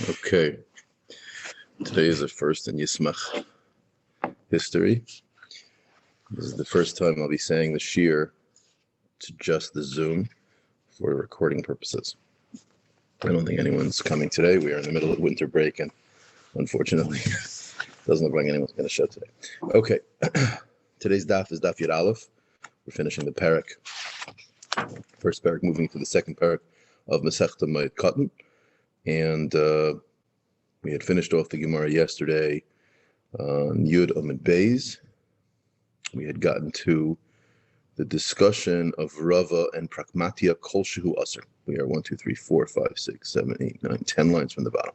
Okay, today is the first in Yismach history. This is the first time I'll be saying the shir to just the Zoom for recording purposes. I don't think anyone's coming today. We are in the middle of winter break, and unfortunately, doesn't look like anyone's going to show today. Okay, today's daf is daf Yud Aleph. We're finishing the parak. First parak, moving to the second parak of Masechta Moed Kattan, and we had finished off the Gemara yesterday on Yud Amid Beis. We had gotten to the discussion of Rava and Pragmatia Kol Shehu Aser. We are 1, 2, 3, 4, 5, 6, 7, 8, 9, 10 lines from the bottom.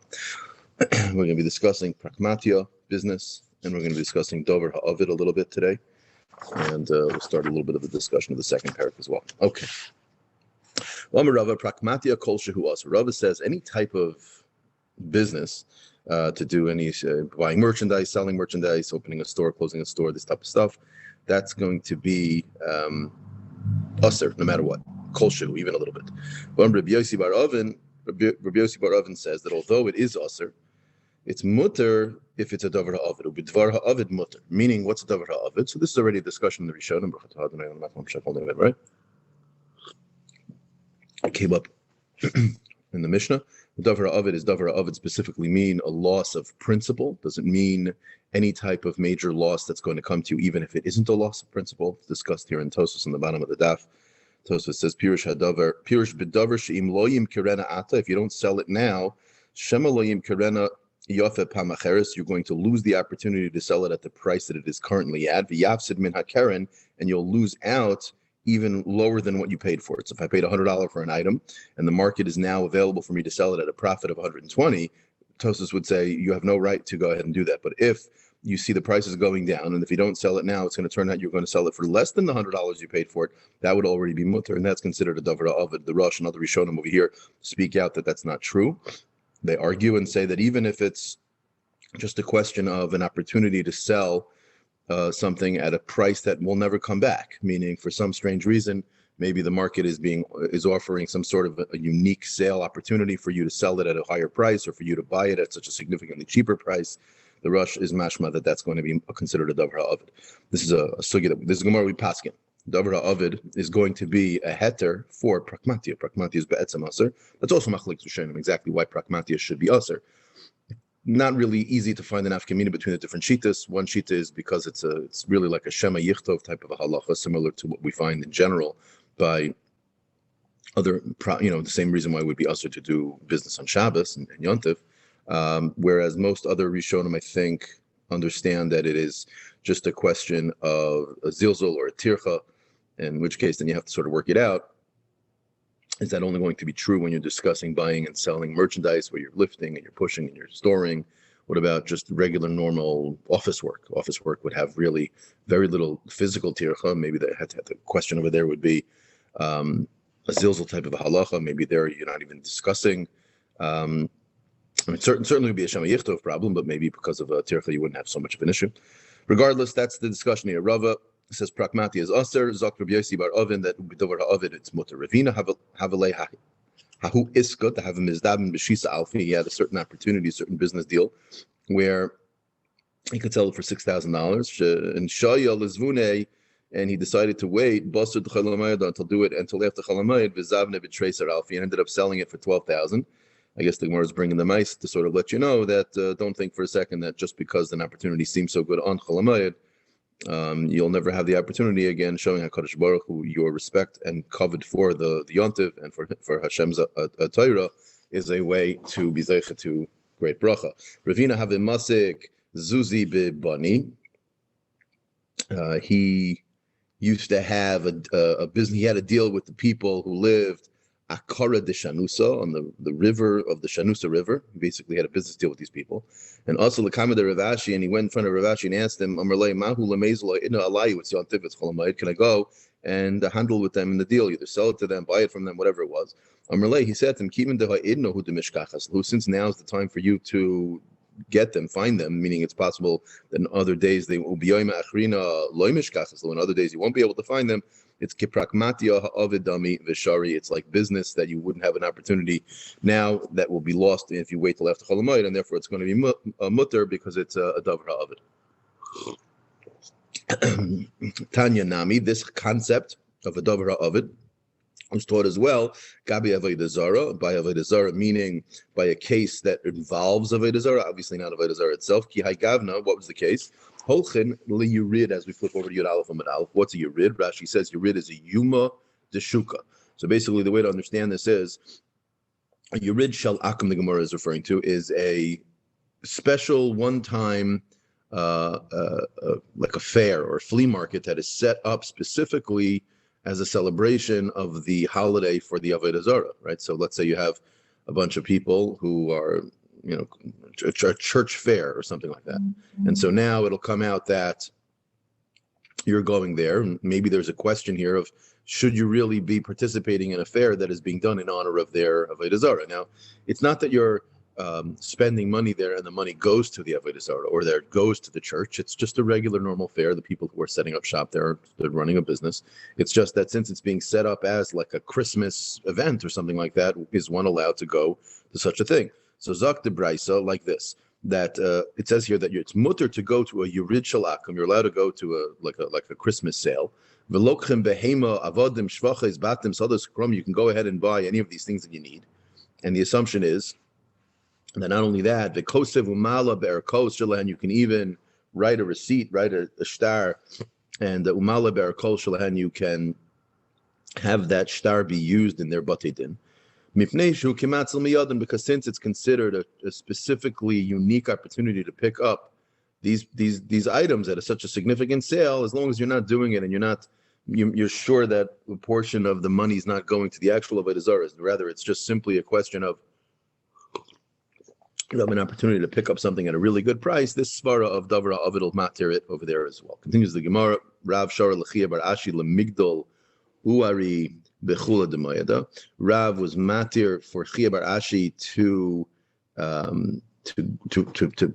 We're going to be discussing Pragmatia, business, and we're going to be discussing Dover Ha'avid a little bit today. And we'll start a little bit of a discussion of the second parak as well. Okay. Rava Pragmatia Kol Shehu Aser. Rava says any type of business to do any buying merchandise, selling merchandise, opening a store, closing a store, this type of stuff, that's going to be usher no matter what, kol shehu, even a little bit. Rabbi Yossi bar Oven says that although it is usher, it's mutter if it's a davar ha'avid. B'dvar ha'avid mutter, meaning what's a davar ha'avid? So this is already a discussion in the Rishonim, right? It came up in the Mishnah. Davar ha'avid is davar ha'avid specifically mean a loss of principle. Doesn't mean any type of major loss that's going to come to you, even if it isn't a loss of principle. It's discussed here in Tosfos on the bottom of the daf. Tosfos says, Pirush b'davar she'im lo yim kirena ata. If you don't sell it now, shema lo yim kirena yafe pamacheres. You're going to lose the opportunity to sell it at the price that it is currently at. V'yafsid min hakeren, and you'll lose out even lower than what you paid for it. So if I paid $100 for an item and the market is now available for me to sell it at a profit of 120, Tosfos would say you have no right to go ahead and do that. But if you see the prices going down, and if you don't sell it now, it's going to turn out you're going to sell it for less than the $100 you paid for it, that would already be mutter, and that's considered a davar ha'avid. The Rosh and other Rishonim over here speak out that that's not true. They argue and say that even if it's just a question of an opportunity to sell something at a price that will never come back, meaning for some strange reason, maybe the market is offering some sort of a unique sale opportunity for you to sell it at a higher price or for you to buy it at such a significantly cheaper price. The Rosh is mashma that's going to be considered a davar ha'avid. This is a sugya that this is Gemara we paskin. Davar ha'avid is going to be a heter for pragmatia. Pragmatia is be'etzem aser. That's also machlek Rishonim exactly why pragmatia should be aser. Not really easy to find an afkamina between the different shitas. One shita is because it's really like a shema yichtov type of a halacha, similar to what we find in general by other, the same reason why it would be usher to do business on Shabbos and Yontif, whereas most other Rishonim, I think, understand that it is just a question of a zilzul or a tircha, in which case then you have to sort of work it out. Is that only going to be true when you're discussing buying and selling merchandise, where you're lifting and you're pushing and you're storing? What about just regular, normal office work? Office work would have really very little physical tircha. Maybe the question over there would be a zilzal type of a halacha. Maybe there you're not even discussing. Certainly would be a shema yichtov problem, but maybe because of a tircha you wouldn't have so much of an issue. Regardless, that's the discussion here. Rava says pragmati is aser. Zok Rabbi Yossi bar Oven that b'dovar ha'avid it's mutter. Ravina havalei hahu iska to have a mizdabin b'shisa alfi. He had a certain opportunity, a certain business deal, where he could sell it for $6,000. And shaya lezvune, and he decided to wait basud chalamayid until do it until after chalamayid v'zavne b'treiser alfi, and ended up selling it for $12,000. I guess the Gemara is bringing the mice to sort of let you know that don't think for a second that just because an opportunity seems so good on chalamayid, you'll never have the opportunity again, showing HaKadosh Baruch Hu your respect and covet for the Yontiv and for Hashem's Torah is a way to be zeicha to great bracha. Ravina have a masik zuzi b'bani. He used to have a business. He had a deal with the people who lived Akara de Shanusa on the river of the Shanusa River. He basically had a business deal with these people. And also Lakama de Ravashi, and he went in front of Ravashi and asked him, Amarlei Mahu Lamezla Idna Alayi with Yontiv Cholamayid. Can I go and handle with them in the deal, either sell it to them, buy it from them, whatever it was. Amarlei, he said to him, Kivin Deha Idna Hu de Mishkachas, since now is the time for you to get them, find them, meaning it's possible that in other days they will be in other days you won't be able to find them. It's kiprakmatia ha'avidami v'shari. It's like business that you wouldn't have an opportunity now that will be lost if you wait till after Chol Hamoed, and therefore it's going to be mutter because it's a davar ha'avid. Tanya Nami, this concept of a davar ha'avid was taught as well, Gabi Avodah Zarah, by Avodah Zarah, meaning by a case that involves Avodah Zarah, obviously not Avodah Zarah itself. Ki Gavna, what was the case? Holchin li Yurid, as we flip over to Yud Aleph Amud Aleph. What's a Yurid? Rashi says Yurid is a Yuma Deshuka. So basically, the way to understand this is a Yurid Shal Akum, the Gemara is referring to, is a special one-time like a fair or flea market that is set up specifically as a celebration of the holiday for the Avodah Zarah, right? So let's say you have a bunch of people who are, a church fair or something like that. Mm-hmm. And so now it'll come out that you're going there. And maybe there's a question here of, should you really be participating in a fair that is being done in honor of their Avodah Zarah? Now, it's not that you're spending money there and the money goes to the Avodah Zarah or there it goes to the church. It's just a regular normal fair. The people who are setting up shop there, they're running a business. It's just that since it's being set up as like a Christmas event or something like that, is one allowed to go to such a thing? So Zak de Braisa, like this, that it says here that it's mutter to go to a Yurid Shalakum. You're allowed to go to a Christmas sale. Velokchem behema avodim shvaches batim sodas krom. You can go ahead and buy any of these things that you need. And the assumption is that not only that, the kosev umala be'erkos shalahan, you can even write a receipt, write a shtar, and the umala be'erkos shalahan, you can have that shtar be used in their batei din. Mipnei kimatzel miyadim, because since it's considered a specifically unique opportunity to pick up these items at such a significant sale, as long as you're not doing it and you're sure that a portion of the money is not going to the actual Avodah Zarah, rather it's just simply a question of you have an opportunity to pick up something at a really good price. This svara of Davra Avidul matir it over there as well. Continues the Gemara. Rav Shara L'chia Bar Ashi L'migdol Uari Bechula D'Mayada. Rav was matir for Chia Bar Ashi to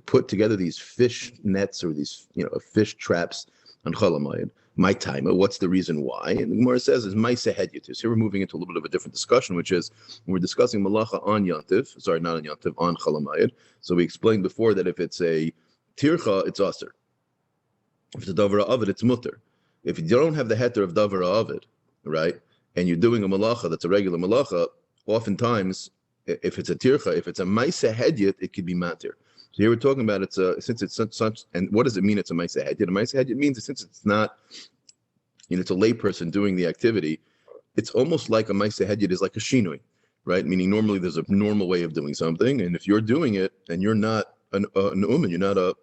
put together these fish nets or these fish traps on Chol Hamoed. My time. What's the reason why? And the Gemara says is Maisa Hedyatus. Here we're moving into a little bit of a different discussion, which is when we're discussing Malacha on Yantiv. Sorry, not on Yantiv, on Chol Hamoed. So we explained before that if it's a tircha, it's aser. If it's a davara avid, it's mutter. If you don't have the heter of davara avid, right, and you're doing a malacha that's a regular malacha, oftentimes if it's a tircha, if it's a Maisa Hedyat, it could be matir. So here we're talking about since it's such, and what does it mean? It's a Maisa Hedyat. A Maisa Hedyat means that since it's not, it's a layperson doing the activity. It's almost like a Maisa Hedyat is like a shinui, right? Meaning normally there's a normal way of doing something, and if you're doing it and you're not an uman, you're not a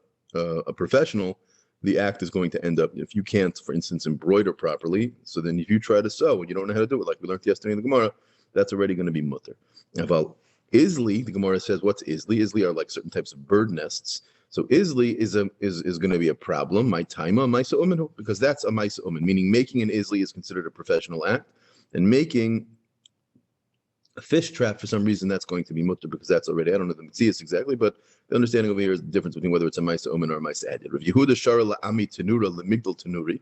professional, the act is going to end up, if you can't, for instance, embroider properly, so then if you try to sew and you don't know how to do it, like we learned yesterday in the Gemara, that's already going to be mutter. Now, Isli, the Gemara says, what's Isli? Isli are like certain types of bird nests. So Isli is going to be a problem. My taima, maisa umin, because that's a maisa umin, meaning making an Isli is considered a professional act, and making a fish trap for some reason that's going to be mutter because that's already, I don't know the mitzias exactly, but the understanding over here is the difference between whether it's a maisa umin or a maisa hedyat. Rav Yehuda shara la'ami tenura lemigdal tenuri.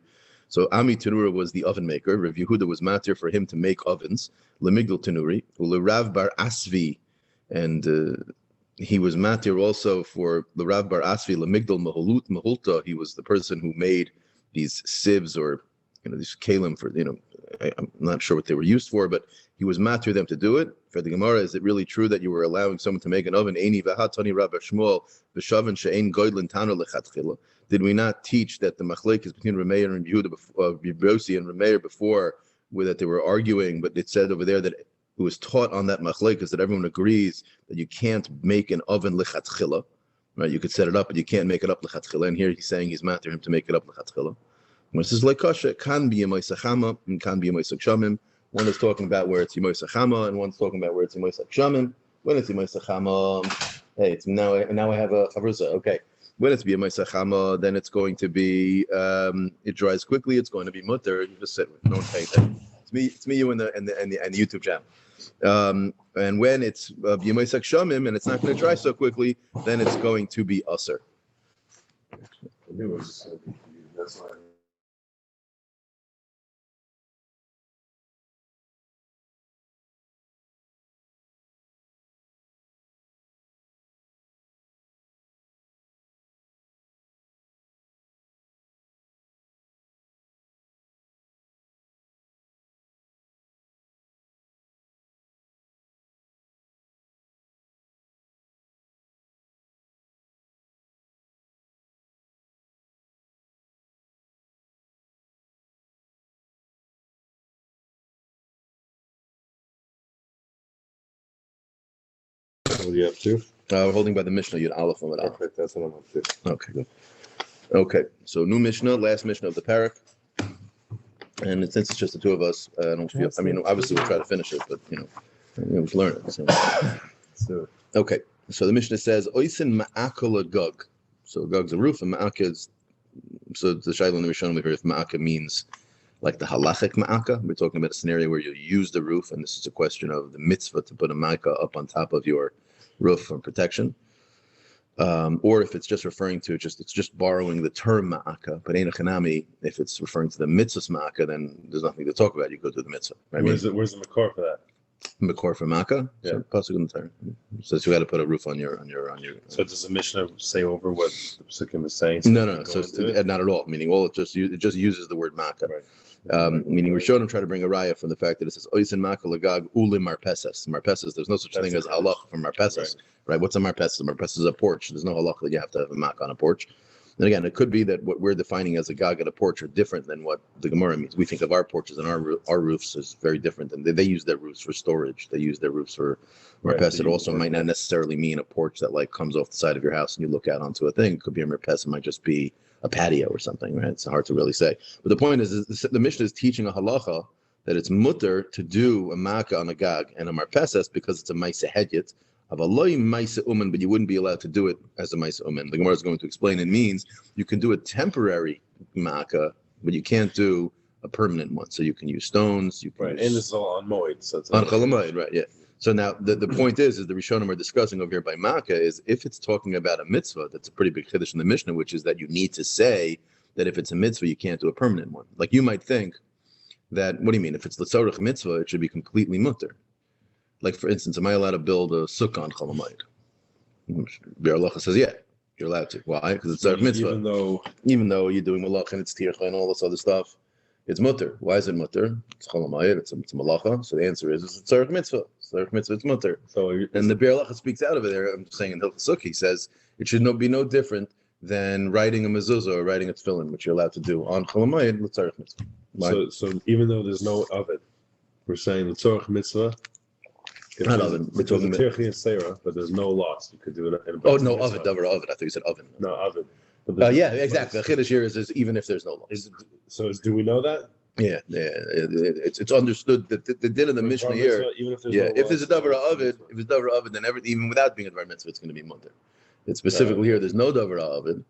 So Ami Tenura was the oven maker. Rav Yehuda was matir for him to make ovens. Lemigdal tenuri. Rav bar Asvi. And he was matir also for the Rav Bar Asvi Lemigdal Mahulta. He was the person who made these sieves or these kalim for I'm not sure what they were used for, but he was matir them to do it. For the Gemara, is it really true that you were allowing someone to make an oven? Eini v'hatani Rabbi Shmuel v'shavan she'ein goydlin tanu lechatchila. Did we not teach that the machlek is between Rameir and Yehuda, Yibrosi and Rameir before, that they were arguing, but it said over there that it was taught on that machlek is that everyone agrees that you can't make an oven lechatchila, right? You could set it up, but you can't make it up lechatchila. And here he's saying he's matir him to make it up lechatchila. This is like kasha, can be a moisachama and can be a moisachshamim. One is talking about where it's moisachama, and one's talking about where it's moisachshamim. When it's moisachama, hey, it's now I have a chavrusa. Okay. When it's be a moisachama, then it's going to be it dries quickly. It's going to be mutter. You just sit with no one paying attention. It's me, you, and the YouTube channel. And when it's b'yemosek shamim and it's not going to dry so quickly, then it's going to be usher. What are you up to? We're holding by the Mishnah, Yud Aleph and Yud Aleph. Perfect. That's what I'm up to. Okay, good. Okay, so new Mishnah, last Mishnah of the parak. And since it's just the two of us, I don't feel, I mean, obviously we'll try to finish it, but, we should learn it. So. Okay, so the Mishnah says, Oisin ma'aka gug. So gug's a roof, and ma'aka is, so the Shaila in the Rishonim we heard if ma'aka means like the halachic ma'aka. We're talking about a scenario where you use the roof, and this is a question of the mitzvah to put a ma'aka up on top of your roof for protection. Or if it's just referring to it's just borrowing the term ma'aka, but ein chanami, if it's referring to the mitzvah's ma'aka, then there's nothing to talk about. You go to the mitzvah. Right? Where's the makor for that? Makor for ma'aka? Yeah. So pasuk in the Torah says you got to put a roof on your. So does the Mishnah say over what the Pesukim is saying? No. So not at all. Meaning, it just uses the word ma'aka. Right. Meaning we showed him try to bring a raya from the fact that it says oisin ma'aka lagag ulim marpeses. Marpeses. There's no such thing as halach for marpeses. Right? What's a marpeses? A marpeses is a porch. There's no halach that you have to have a mak on a porch. And again, it could be that what we're defining as a gag at a porch are different than what the Gemara means. We think of our porches and our roofs as very different, and they use their roofs for storage. They use their roofs for marpes. It also might not necessarily mean a porch that like comes off the side of your house and you look out onto a thing. It could be a marpes. It might just be a patio or something, right? It's hard to really say. But the point is the Mishnah is teaching a halacha that it's mutter to do a makkah on a gag and a marpeses because it's a ma'aseh hedyet. Of a loy ma'aseh umen, but you wouldn't be allowed to do it as a ma'aseh umen. The Gemara is going to explain it means you can do a temporary makkah, but you can't do a permanent one. So you can use stones. You can and this is all on Moed. So it's on Moed, right? Yeah. So now the point is the Rishonim are discussing over here by makkah is if it's talking about a mitzvah, that's a pretty big chiddush in the Mishnah, which is that you need to say that if it's a mitzvah, you can't do a permanent one. Like you might think that, what do you mean? If it's l'tzorech mitzvah, it should be completely mutter. Like, for instance, am I allowed to build a sukkah on Chol Hamoed? Biur Halacha says, yeah, you're allowed to. Why? Because it's a mitzvah. Even though you're doing malach and it's tircha and all this other stuff, it's mutter. Why is it mutter? It's Chol Hamoed, it's a malacha. So the answer is, it's tzarech mitzvah. Tzarech mitzvah, it's mutter. And the Biur Halacha speaks out of it there. I'm just saying in Hilchos Sukkah, he says, it should be no different than writing a mezuzah or writing a tefillin, which you're allowed to do on Chol Hamoed, the tzarech mitzvah. So even though there's no oven, we're saying the tzarech mitzvah. Not oven. We're talking about tirchi and Sarah, but there's no loss. You could do it. Oh no, oven, davar oven. I thought you said oven. No oven. Yeah, exactly. The chiddush here is even if there's no loss. Do we know that? Yeah. It's understood that the din of the Mishnah here. Even if there's if there's a davar oven, then everything, even without being a davar mitzvah, it's going to be mutter. It's specifically here. There's no davar oven,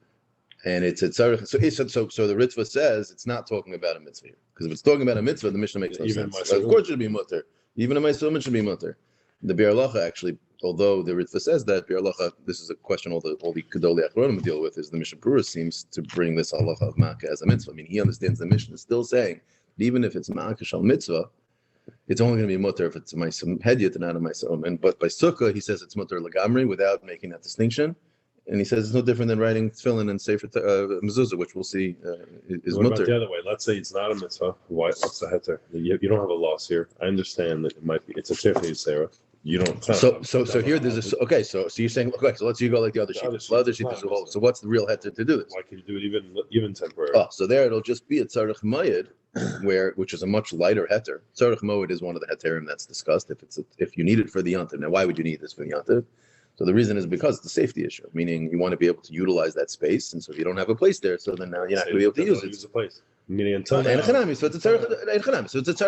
and it's a tzarech. So the Ritva says it's not talking about a mitzvah here, because if it's talking about a mitzvah, the Mishnah makes no sense. Of course, it should be mutter. Even a ma'aseh umen should be mutter. The Biur Halacha actually, although the Ritva says that, Biur Halacha, this is a question all the Gedolei Achronim deal with, is the Mishnah Berurah seems to bring this halacha of makkah as a mitzvah. I mean, he understands the Mishnah is still saying that even if it's makkah shal mitzvah, it's only going to be mutter if it's a ma'aseh hedyet and not a ma'aseh umen. But by sukkah, he says it's mutter lagamri without making that distinction. And he says it's no different than writing tefillin and sefer mezuzah, which we'll see is what mutter. About the other way? Let's say it's not a mitzvah. What's the heter? You don't have a loss here. I understand that it might be. It's a tirchi Sarah. You don't. So here there's okay. So you're saying okay. So let's go like the other sheet. The other sheet is a whole. So what's the real heter to do this? Why can you do it even temporary? Oh, so there it'll just be a tzarech moed, which is a much lighter heter. Tzarech moed is one of the heterim that's discussed. If you need it for the yontiv. Now, why would you need this for the yontiv? So the reason is because it's a safety issue, meaning you want to be able to utilize that space, and so if you don't have a place there, so then now you're not going to be able to use it. Use a place. Meaning until now. So it's a tzarech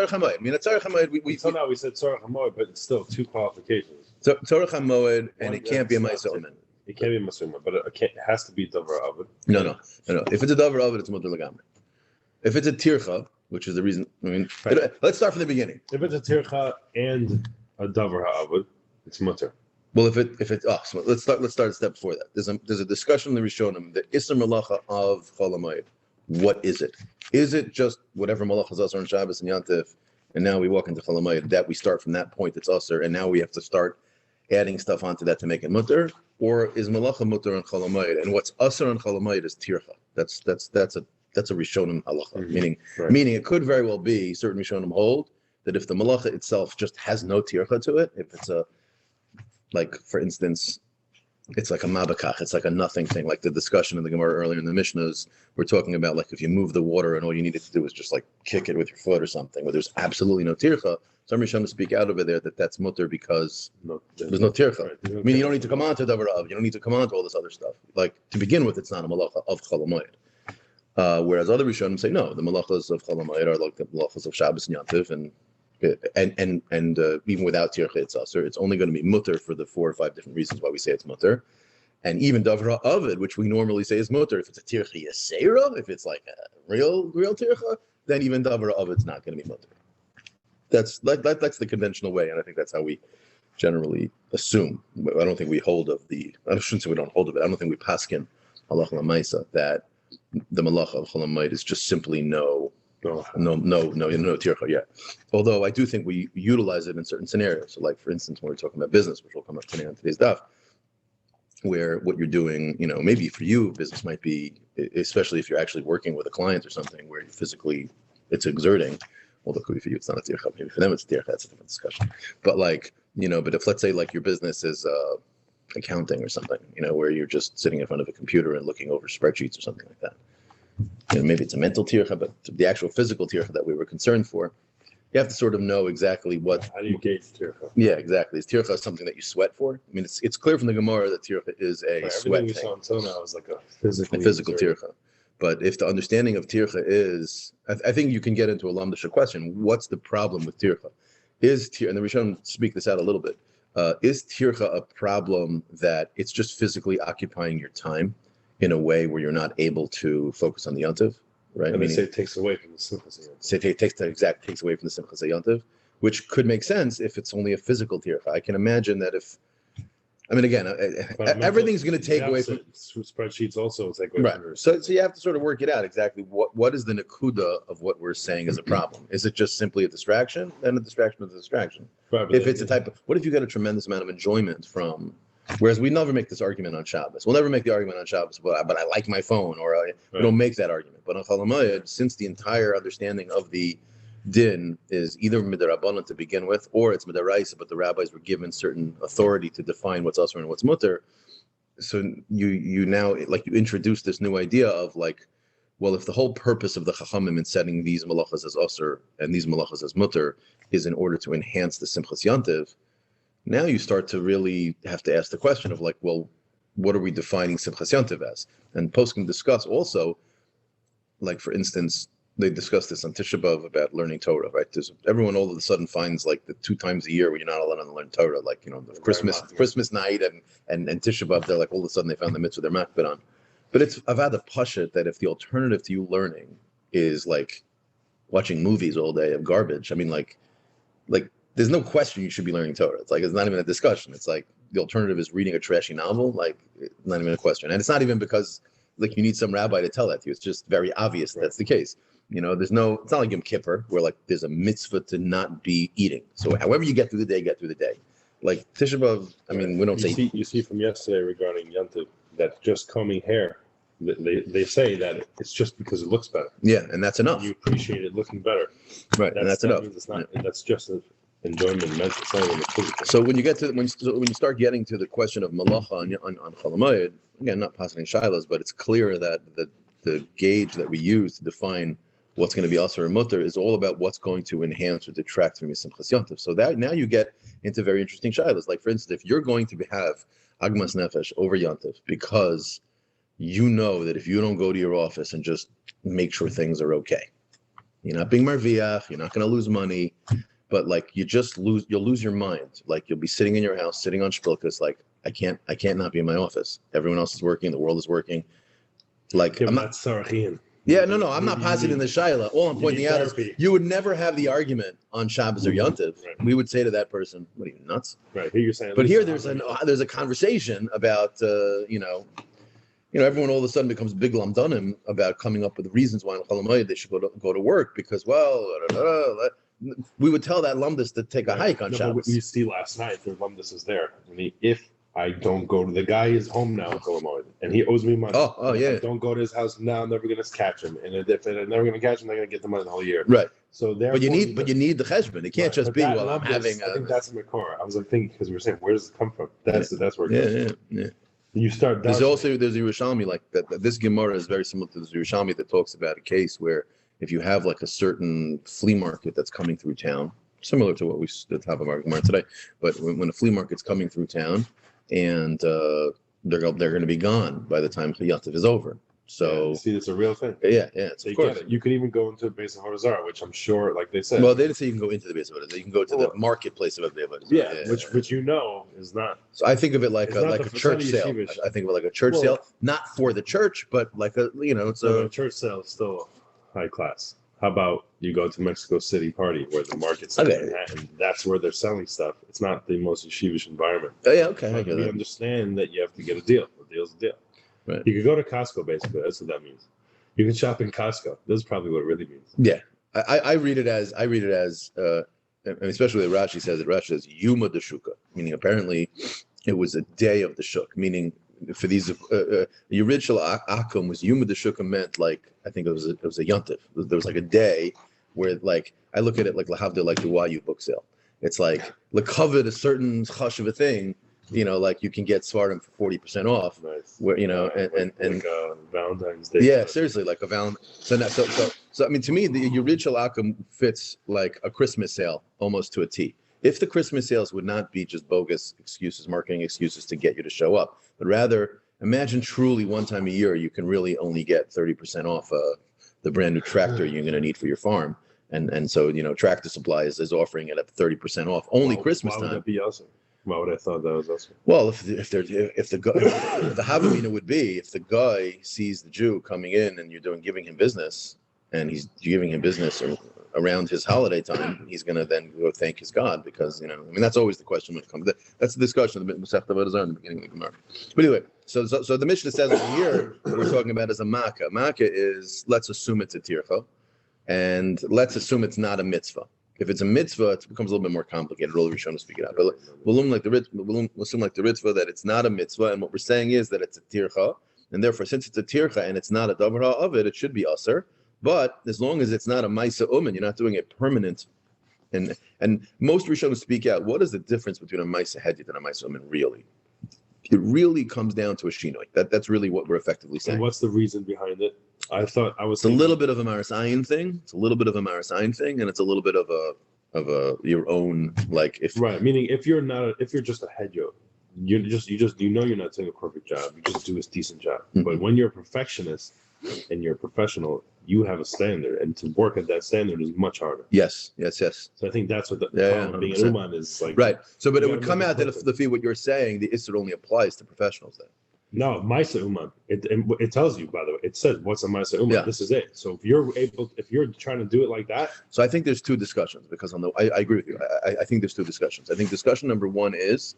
hamoed. I mean, a tzarech hamoed. Until now we said tzarech hamoed, but it's still two qualifications. So tzarech hamoed, and it can't be a ma'aseh umen. It can't be a ma'aseh umen, but it has to be davar oven. No. If it's a davar oven, it's mutter lagamri. If it's a tircha, which is the reason. I mean, let's start from the beginning. If it's a tircha and a davar oven, it's mutter. Well, so let's start a step before that. There's a discussion in the Rishonim, the Isser Malacha of Chol Hamoed. What is it? Is it just whatever Malachas Asar on Shabbos and Yantif, and now we walk into Chol Hamoed, that we start from that point, it's Asar, and now we have to start adding stuff onto that to make it mutter? Or is Malacha mutter on Chol Hamoed, and what's Asar on Chol Hamoed is Tircha? That's a Rishonim halacha, meaning it could very well be certain Rishonim hold that if the Malacha itself just has no Tircha to it, if it's like, for instance, it's like a mabakach, it's like a nothing thing, like the discussion in the Gemara earlier in the Mishnahs, we're talking about like if you move the water and all you needed to do is just like kick it with your foot or something, where there's absolutely no tircha, some Rishonim speak out over there that's mutter because there's no tircha. Right, I mean, you don't need to come on to davar of, you don't need to come on to all this other stuff. Like, to begin with, it's not a malacha of Chol Hamoed. Whereas other Rishonim say, no, the malachas of Chol Hamoed are like the malachas of Shabbos and Yantiv, and even without tircha, it's usher. It's only going to be mutter for the 4 or 5 different reasons why we say it's mutter. And even davar of it, which we normally say is mutter, if it's a tircha yasera, if it's like a real tircha, then even davar of it's not going to be mutter. That's the conventional way, and I think that's how we generally assume. I don't think we hold of the. I shouldn't say we don't hold of it. I don't think we paskin halacha l'maisa that the malacha of Chol Hamoed is just simply no tircha. Yeah, although I do think we utilize it in certain scenarios. So, like for instance, when we're talking about business, which will come up today on today's daf, where what you're doing, maybe for you, business might be, especially if you're actually working with a client or something where physically it's exerting. Although could be for you, it's not a tircha. Maybe for them it's a tircha. That's a different discussion. But but if let's say like your business is accounting or something, where you're just sitting in front of a computer and looking over spreadsheets or something like that. Maybe it's a mental tircha, but the actual physical tircha that we were concerned for, you have to sort of know exactly what. How do you gauge tircha? Yeah, exactly. Is tircha something that you sweat for? I mean, it's clear from the Gemara that tircha is a sweat thing. Everything we saw until now is like a physical tircha. But if the understanding of tircha is, I think you can get into a lamdasha question. What's the problem with tircha? And the Rishon speak this out a little bit. Is tircha a problem that it's just physically occupying your time in a way where you're not able to focus on the yontiv, right? And they say it takes away from the simchas yontiv. Say it takes away from the simchas yontiv, which could make sense if it's only a physical tircha. I can imagine that if. I mean, again, everything's going to take away from spreadsheets. Also, take away right. So you have to sort of work it out exactly. What is the nakuda of what we're saying is a problem? Is it just simply a distraction? Then a distraction is a distraction. Right, if it's a type of, what if you get a tremendous amount of enjoyment from? Whereas we never make this argument on Shabbos. We'll never make the argument on Shabbos, but I like my phone, or we don't make that argument. But on Chol Hamoed, since the entire understanding of the din is either midarabanan to begin with, or it's midaraisa, but the rabbis were given certain authority to define what's asur and what's mutter. So you now you introduce this new idea of well, if the whole purpose of the chachamim in setting these malachas as asur and these malachas as mutter is in order to enhance the simchas yantiv, now you start to really have to ask the question of well, what are we defining simchas yantiv as? And poskim discuss also, for instance, they discussed this on Tisha B'Av about learning Torah, right? Everyone all of a sudden finds the 2 times a year when you're not allowed to learn Torah, the Christmas night and Tisha B'Av, they're all of a sudden they found the mitzvah they're makbid on. But it's avada pashut that if the alternative to you learning is watching movies all day of garbage, I mean, there's no question you should be learning Torah. It's it's not even a discussion. It's the alternative is reading a trashy novel, not even a question. And it's not even because you need some rabbi to tell that to you. It's just very obvious that's the case. It's not like Yom Kippur where there's a mitzvah to not be eating. So however you get through the day, get through the day. Tisha B'Av, I mean, we don't say. You see from yesterday regarding Yantiv that just combing hair, they say that it's just because it looks better. Yeah, and that's enough. You appreciate it looking better. Right, and that's enough. It's not, that's just an enjoyment, mental, it's not even physical. So when you start getting to the question of malacha on Chol Hamoed, again, not passing shilas, but it's clear that the gauge that we use to define what's going to be asur and mutter is all about what's going to enhance or detract from your simchas yantiv. So that now you get into very interesting shilas. For instance, if you're going to have agmas nefesh over yantiv because you know that if you don't go to your office and just make sure things are okay, you're not being marviach, you're not going to lose money, but you'll lose your mind. You'll be sitting in your house, sitting on shpilkas, I can't not be in my office. Everyone else is working, the world is working. I'm not sarachian. Yeah, no, I'm not positing the shaila. All I'm pointing out is you would never have the argument on Shabbos or Yontiv. Right. We would say to that person, "What are you, nuts?" Right. Here you're saying. But here there's a conversation about everyone all of a sudden becomes big lamdanim about coming up with reasons why in Chol Hamoed they should go to work because we would tell that lumdus to take a hike on Shabbos. What you see last night, the lumdus is there. If I don't go to the guy is home now, and he owes me money. Oh yeah. If I don't go to his house now, I'm never gonna catch him. And if I'm never gonna catch him, they're gonna get the money the whole year. Right. So but you need the cheshbon. It can't just be I'm having. I think that's a makor. I was thinking because we were saying, where does it come from? That's where it comes from. Yeah. You start. There's a Yerushalmi that. This Gemara is very similar to the Yerushalmi that talks about a case where if you have a certain flea market that's coming through town, similar to what we the top of our Gemara today. But when a flea market's coming through town, and they're going to be gone by the time Yativ is over. So see, it's a real thing. Yeah, it's They of course. get it. You could even go into a base of Horizar, which I'm sure, like they said. Well, they didn't say you can go into the base of it. You can go to the marketplace of it. Which you know is not. So I think of it like a church sale. Yeshivish. I think of it like a church sale, not for the church, but like it's a church sale is still high class. How about you go to Mexico City party where the market's in Manhattan? That's where they're selling stuff. It's not the most yeshivish environment. Oh yeah, okay. But we understand that you have to get a deal. A deal's a deal. Right. You could go to Costco, basically. That's what that means. You can shop in Costco. This is probably what it really means. Yeah, I read it as, and especially that Rashi says Yuma de Shuka, meaning apparently it was a day of the Shuk, meaning for these the original Akum was Yuma de Shuka meant like I think it was a Yontif. There was like a day where like I look at it like Lahavdil, like the YU book sale. It's like covered a certain hush of a thing. Like you can get Svardim for 40% off. Nice. Where and Valentine's Day. Yeah, seriously, like a Valentine. So I mean, to me, the Yurichel Akum fits like a Christmas sale almost to a T. If the Christmas sales would not be just bogus excuses, marketing excuses to get you to show up, but rather imagine truly one time a year you can really only get 30% off the brand new tractor you're going to need for your farm, and so Tractor Supply is offering it at 30% off only Christmas time. Why would that be awesome? Why would I thought that was awesome? Well, if the Havamina would be if the guy sees the Jew coming in and you're giving him business, and he's giving him business around his holiday time, he's going to then go thank his God because that's always the question when it comes. That's the discussion of the Masechta Vodazar in the beginning of the Gemara. But anyway, so the Mishnah says over here what we're talking about is a makkah. Makkah is, let's assume it's a tircha, and let's assume it's not a mitzvah. If it's a mitzvah, it becomes a little bit more complicated. All the Rishonos figure it out. But we'll assume like the Ritzvah that it's not a mitzvah, and what we're saying is that it's a tircha, and therefore, since it's a tircha and it's not a davar of it should be aser. But as long as it's not a ma'isa umen, you're not doing it permanent. And most Rishonos speak out. What is the difference between a ma'isa hedyot and a ma'isa umen? Really, it really comes down to a shinoi. That's really what we're effectively saying. And what's the reason behind it? I thought I was. It's a little bit of a Maris Ayin thing. It's a little bit of a Maris Ayin thing, and it's a little bit of a your own right. Meaning, if you're just a hedyot, you know you're not doing a perfect job. You just do a decent job. Mm-hmm. But when you're a perfectionist and you're a professional, you have a standard, and to work at that standard is much harder. Yes. So I think that's what the problem being an uman is like. Right. So, but it would come out that if what you're saying, the Isser only applies to professionals then. No, Maisa Uman. It tells you, by the way, it says what's a Maisa Uman. Yeah. This is it. So if you're trying to do it like that. So I think there's two discussions because I agree with you. I think there's two discussions. I think discussion number one is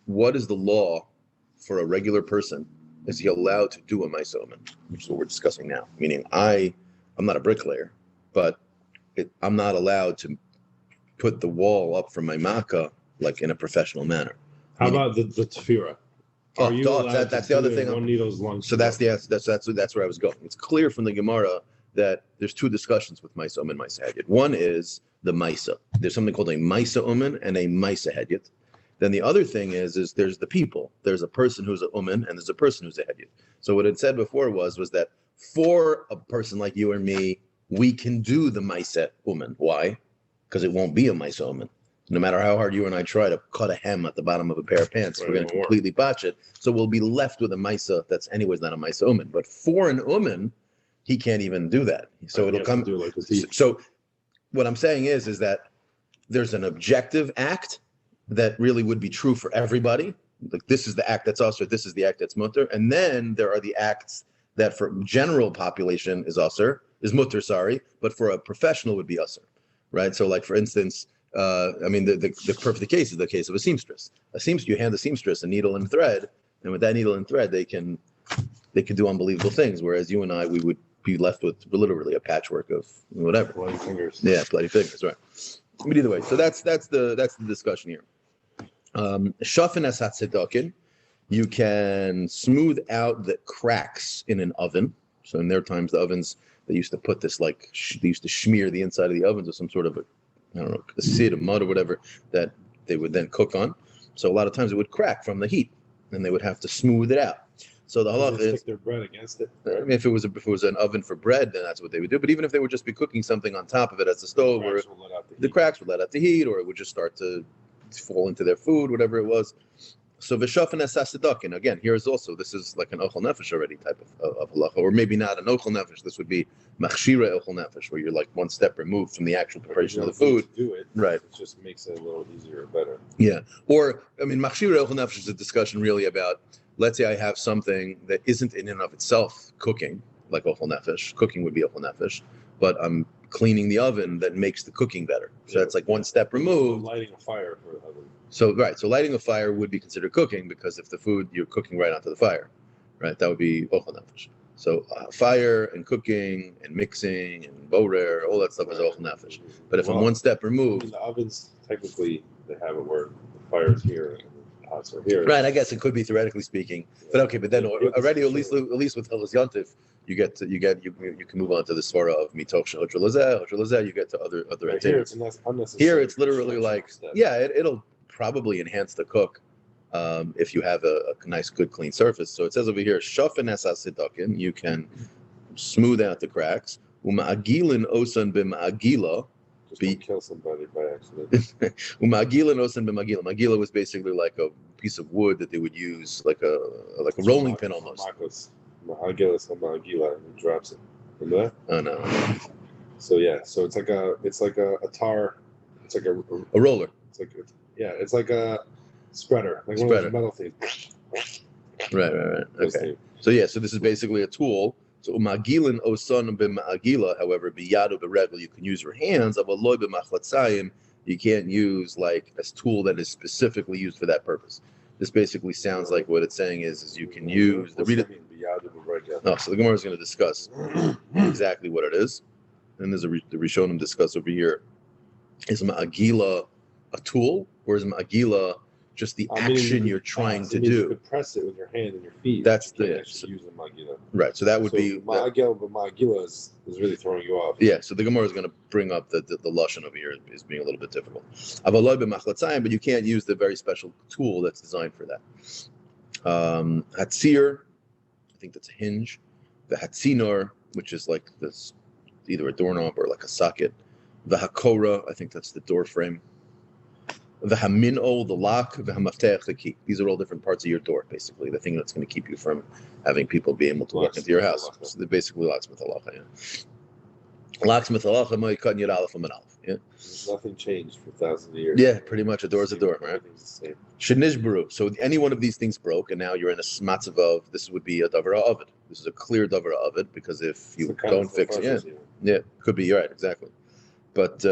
what is the law for a regular person? Is he allowed to do a Maisa Uman? Which is what we're discussing now. Meaning I'm not a bricklayer, but I'm not allowed to put the wall up for my makkah like in a professional manner. How about the tefirah? That's the other thing. So that's where I was going. It's clear from the Gemara that there's two discussions with Maisa Uman and Maisa Hedyot. One is the Maisa. There's something called a Maisa Uman and a Maisa Hedyot. Then the other thing is there's the people. There's a person who's a Uman and there's a person who's a Hedyot. So what it said before was that for a person like you or me, we can do the Maisa Uman. Why? Because it won't be a Maisa Uman. No matter how hard you and I try to cut a hem at the bottom of a pair of pants, we're going to completely botch it. So we'll be left with a Maisa that's anyways not a Maisa Uman. But for an Uman, he can't even do that. So it'll come. So what I'm saying is that there's an objective act that really would be true for everybody. Like this is the act that's usher, this is the act that's mutter. And then there are the acts that for general population is mutter, but for a professional would be usher, right? So like for instance, the perfect case is the case of a seamstress. You hand the seamstress a needle and thread, and with that needle and thread, they can do unbelievable things. Whereas you and I, we would be left with literally a patchwork of whatever. Bloody fingers. Yeah, bloody fingers. Right. But either way, so that's the discussion here. Shafin as hatzedakin, you can smooth out the cracks in an oven. So in their times, the ovens they used to put this they used to smear the inside of the ovens with some sort of a seed of mud or whatever that they would then cook on. So a lot of times it would crack from the heat and they would have to smooth it out. So the halacha They is, stick their bread against it. I mean, if it was an oven for bread, then that's what they would do. But even if they would just be cooking something on top of it as a stove, or the cracks would let out the heat, or it would just start to fall into their food, whatever it was. So v'shafin as again, here is also, this is like an ochel nefesh already type of halacha, or maybe not an ochel nefesh. This would be machshira ochel nefesh, where you're like one step removed from the actual preparation of the food. Do it, right? It just makes it a little easier and better. Yeah, or I mean, machshira ochel nefesh is a discussion really about. Let's say I have something that isn't in and of itself cooking, like ochel nefesh. Cooking would be ochel nefesh, but I'm cleaning the oven that makes the cooking better. So that's like one step removed. Lighting a fire for the oven. So lighting a fire would be considered cooking because if the food you're cooking right onto the fire, right, that would be ochel nefesh. So fire and cooking and mixing and borer, all that stuff is ochel nefesh. But if I'm one step removed, the ovens technically they have it where the fire's here and the pots are here. Right, I guess it could be theoretically speaking, but okay, but then already at least with Hilas Yontif, you can move on to the svara of mitoch shehotra lazeh. You get to other activities. Here it's literally like it'll probably enhance the cook if you have a nice good clean surface. So it says over here shafin esasidakin, you can smooth out the cracks. Uma'agilin osan b'ma'agila. Just don't kill somebody by accident. Magila was basically like a piece of wood that they would use like a rolling pin almost. Magila drops it. Remember that? Oh no. So it's like a tar. It's like a roller. It's like a spreader, like one of those metal things. Right. Okay. So this is basically a tool. So umagilin osan b'ma'agila, however, biyado b'regel, you can use your hands. Avaloi b'machlatzayim, you can't use like a tool that is specifically used for that purpose. This basically sounds like what it's saying is you can use the read it. No, so the Gemara is going to discuss exactly what it is, and there's the Rishonim discuss over here. Is ma'agila a tool, or is ma'agila just the action you're trying to do? You could press it with your hand and your feet. That's use the magila. Right. So that would be magila is really throwing you off. Yeah. So the Gemara is going to bring up the lashon over here is being a little bit difficult. But you can't use the very special tool that's designed for that. Hatzir, I think that's a hinge. The hatzinor, which is like this, either a doorknob or like a socket. The hakora, I think that's the door frame. The hamino, the lock, the hamaftech, the key. These are all different parts of your door, basically. The thing that's going to keep you from having people be able to walk into your house. So they're basically locksmith halacha. Yeah. Locksmith halacha, Moed Kattan yud aleph and aleph. Yeah. Nothing changed for thousands of years. Yeah, pretty much. A door is a door, right? Shenishbaru. So any one of these things broke, and now you're in a matzav of this would be a davara of it. This is a clear davara of it because if you don't fix it, could be. You're right, exactly. But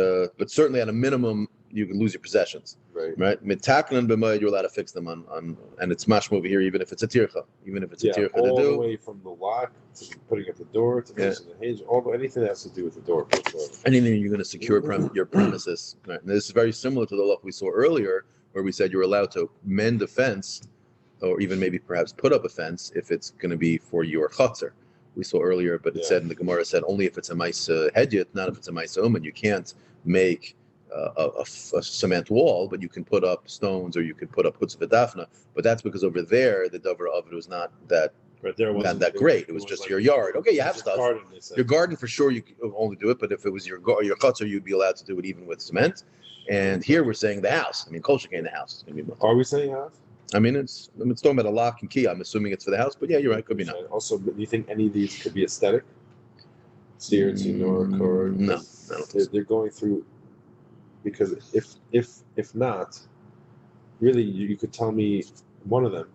certainly at a minimum, you can lose your possessions. Right. Mitaknan b'moed, you're allowed to fix them on and it's mashma over here, even if it's a tircha, all the way from the lock to putting up the door to fixing the hinge, anything that has to do with the door. Anything you're going to secure your premises. Right. And this is very similar to the law we saw earlier, where we said you're allowed to mend a fence, or even maybe perhaps put up a fence if it's going to be for your chutzner. We saw earlier, but it said in the Gemara said only if it's a ma'isa hedyet, not if it's a ma'isa uman. You can't make a cement wall, but you can put up stones or you can put up chutzah v'dafna. But that's because over there the davar of it was not that great. It was just like your yard. Okay, you have stuff. Your garden for sure you can only do it, but if it was your chutzner, you'd be allowed to do it even with cement. And here we're saying the house. I mean, kol shekei the house is going to be. Are we saying house? I mean, it's talking about a lock and key. I'm assuming it's for the house, but yeah, you're right. Could be not. Also, do you think any of these could be aesthetic? Seer, Tzinor, or no, I don't think so. They're going through, because if not, really, you could tell me one of them.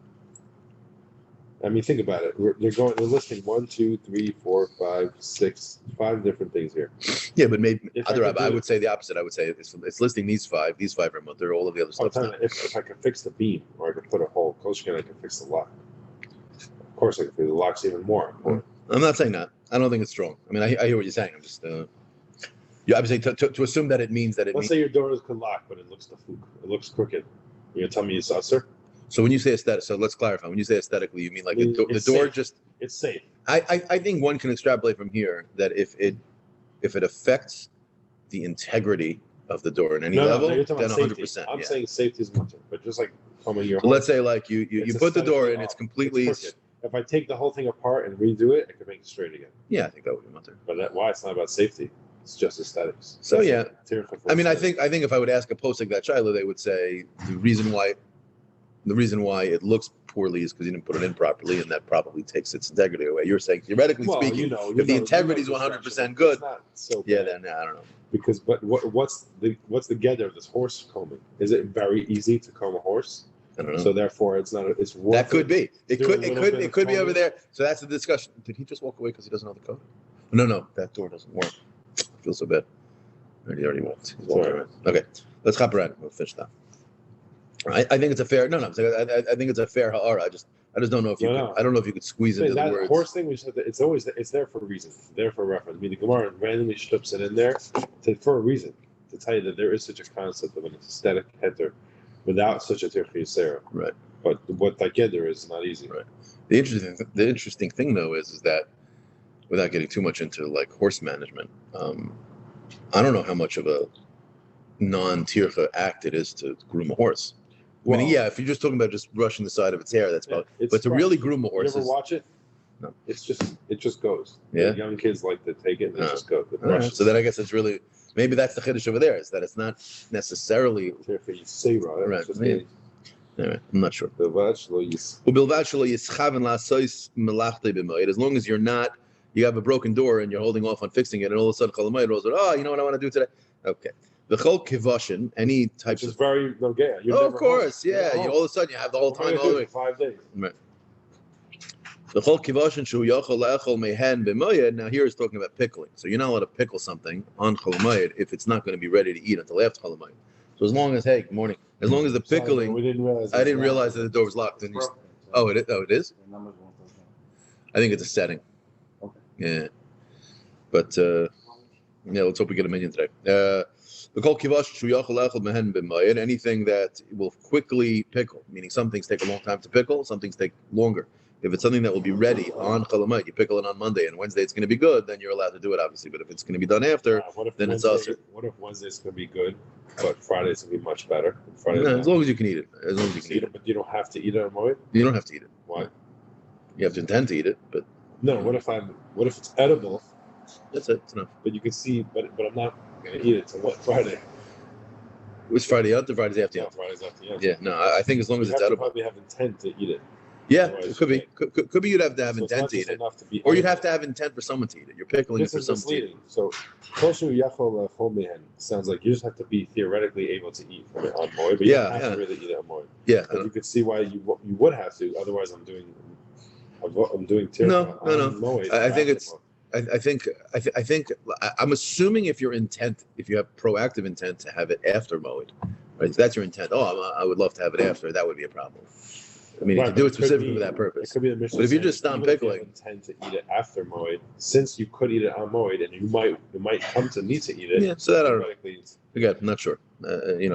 I mean, think about it. They're listing 1, 2, 3, 4, 5, 6, 5 different things here. Yeah, but maybe I would say the opposite. I would say it's listing these 5. These 5 are remote. They're all of the other stuff. If I could fix the beam, or I could put a hole, I could fix the lock. Of course, I could fix the locks even more. I'm not saying that. I don't think it's strong. I mean, I hear what you're saying. I'm just I would say to assume that it means that it. Let's say your door is locked, but it looks crooked. You're gonna tell me it's usher? So when you say aesthetic, so let's clarify. When you say aesthetically, you mean like the door safe. Just? It's safe. I think one can extrapolate from here that if it affects the integrity of the door in any level, then 100%. I'm saying safety is much, but just like coming your. So let's say like you put the door in, it's completely. if I take the whole thing apart and redo it, I could make it straight again. Yeah, I think that would be mutter. But why? It's not about safety. It's just aesthetics. So yeah, I mean, I think think if I would ask a posik that Shiloh, they would say the reason why it looks poorly is because you didn't put it in properly, and that probably takes its integrity away. You're saying theoretically speaking, if the integrity is 100% good, yeah, then I don't know. Because what's the gather of this horse combing? Is it very easy to comb a horse? I don't know. So therefore, it's not. It's worth that could be. It could be over combing. there. So that's the discussion. Did he just walk away because he doesn't know the code? No, that door doesn't work. I feel so bad. He already walked. He's walking around. Okay, let's hop around. We'll finish that. I think it's a fair. No. I think it's a fair ha'ara. I just don't know if you. I don't know if you could squeeze into the words. Horse thing we said that it's there for a reason. There for reference. I mean, the Gemara randomly slips it in there for a reason to tell you that there is such a concept of an aesthetic heter without such a tirchi sarah. Right. But what that gather is not easy. Right. The interesting thing though is that without getting too much into like horse management, I don't know how much of a non-tircha act it is to groom a horse. Well, I mean, yeah, if you're just talking about just brushing the side of its hair, that's about. But to really groom a horse, you ever watch it? No. It just goes. Yeah. The young kids like to take it and it just goes. Right. So then I guess it's really maybe that's the chiddush over there is that it's not necessarily. Right. Anyway, I'm not sure. As long as you're not, you have a broken door and you're holding off on fixing it, and all of a sudden, oh, you know what I want to do today? Okay. The chol kivoshin, any types of very nogea. Oh, of course, yeah. All of a sudden, you have the whole time. All the way. 5 days. Right. The chol kivoshin shu yochol le'echol mehen b'moyed. Now here is talking about pickling. So you're not allowed to pickle something on chol moed if it's not going to be ready to eat until after chol moed. So as long as good morning. As long as the pickling, I didn't realize that the door was locked. And it is. I think it's a setting. Okay. Yeah, but let's hope we get a minion today. Anything that will quickly pickle, meaning some things take a long time to pickle, some things take longer. If it's something that will be ready on Chalamayit, you pickle it on Monday, and Wednesday it's going to be good, then you're allowed to do it, obviously. But if it's going to be done after, then it's also. What if Wednesday's going to be good, but Friday's going to be much better? As long as you can eat it. As long as you can eat it. But you don't have to eat it on Moed? You don't have to eat it. Why? You have to intend to eat it, but. No, what if it's edible? That's it. It's enough. But you can see, but I'm not going to eat it till Friday. Was Friday out or Friday's after? No, Friday's after. Yeah, no, I think as long as it's edible. You probably have intent to eat it. Yeah, it could be. Could be you'd have to have intent to eat it. Or you'd have to have intent for someone to eat it. You're pickling it for someone to eat it. So, sounds like you just have to be theoretically able to eat from it on Moed, but you don't have to really eat it on Moed. Yeah. You could see why you would have to. Otherwise, I'm doing tircha on Moed. I think I'm assuming if you have proactive intent to have it after Moed, right? If that's your intent. Oh, I would love to have it after. That would be a problem. I mean, you can do it specifically for that purpose. It could be the mission. But if you're just not pickling, intend to eat it after Moed, since you could eat it on Moed, and you might come to need to eat it. Yeah, so that I don't know. Again, I'm not sure.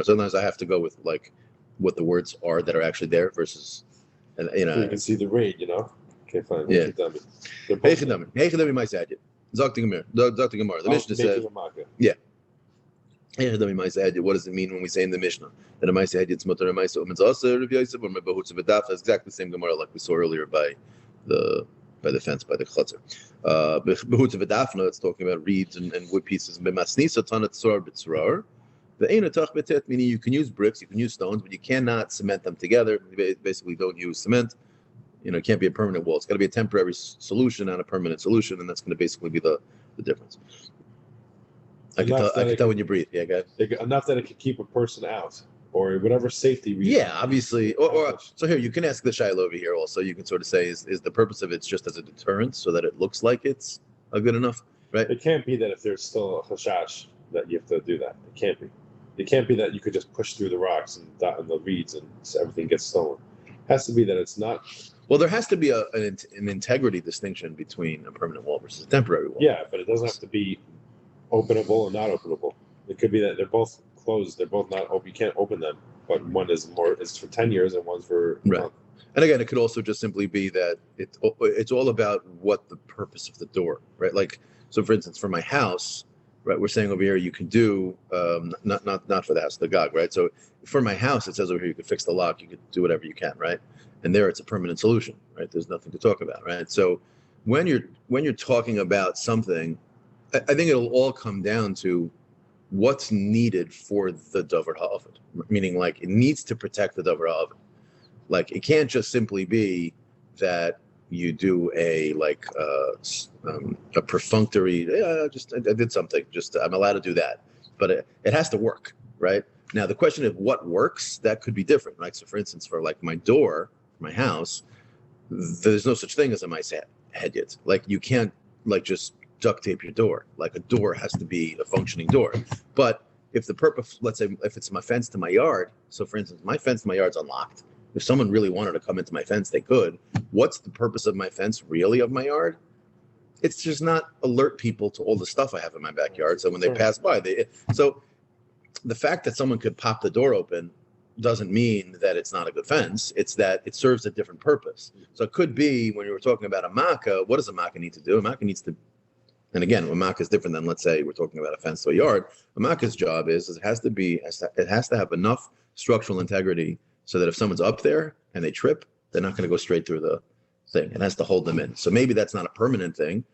Sometimes I have to go with like what the words are that are actually there versus, So you can see the raid. Okay, fine. Yeah. Hechidami might say it. Dr. Gemara. The Mishnah says. Yeah. What does it mean when we say in the Mishnah that a Maisa Hadid Smutter, a Maisa Umen's Aser, Rav Yosef, or Mebahutz V'Daf? That's exactly the same Gemara like we saw earlier by the fence, by the Chutzer. Behutz V'Dafna, it's talking about reeds and wood pieces. B'Masnisa Tanat Sor B'Tzrar. The Eina Tach B'Tet, meaning you can use bricks, you can use stones, but you cannot cement them together. You basically don't use cement. It can't be a permanent wall. It's got to be a temporary solution, not a permanent solution, and that's going to basically be the difference. I can tell when you breathe. Yeah, guys. Enough that it could keep a person out, or whatever safety reason. Yeah, obviously. Or so here you can ask the Shiloh over here. Also, you can sort of say is the purpose of it just as a deterrent, so that it looks like it's good enough, right? It can't be that if there's still a chashash that you have to do that. It can't be. It can't be that you could just push through the rocks and the reeds and everything gets stolen. It has to be that it's not. Well, there has to be an integrity distinction between a permanent wall versus a temporary wall. Yeah, but it doesn't have to be openable and not openable. It could be that they're both closed. They're both not open. You can't open them, but one is it's for 10 years and one's for right. Month. And again, it could also just simply be that it's all about what the purpose of the door, right? Like, so for instance, for my house, right? We're saying over here you can do not for the house, the gog, right? So for my house, it says over here you could fix the lock, you could do whatever you can, right? And there it's a permanent solution, right? There's nothing to talk about, right? So when you're talking about something, I think it'll all come down to what's needed for the davar ha'ovid, meaning like it needs to protect the davar ha'ovid. Like it can't just simply be that you do a perfunctory. I did something. Just I'm allowed to do that, but it has to work, right? Now the question of what works, that could be different, right? So for instance, for like my door, my house, there's no such thing as a mice head yet. Like you can't like just duct tape your door. Like a door has to be a functioning door. But if the purpose, let's say, if it's my fence to my yard, so for instance, my fence to my yard's unlocked. If someone really wanted to come into my fence, they could. What's the purpose of my fence really of my yard? It's just not alert people to all the stuff I have in my backyard. So when they pass by, so the fact that someone could pop the door open doesn't mean that it's not a good fence. It's that it serves a different purpose. So it could be when you were talking about a makkah, what does a makkah need to do? A makkah needs to, and again, a makkah is different than, let's say, we're talking about a fence to a yard. A makkah's job is it has to have enough structural integrity so that if someone's up there and they trip, they're not going to go straight through the thing. It has to hold them in. So maybe that's not a permanent thing.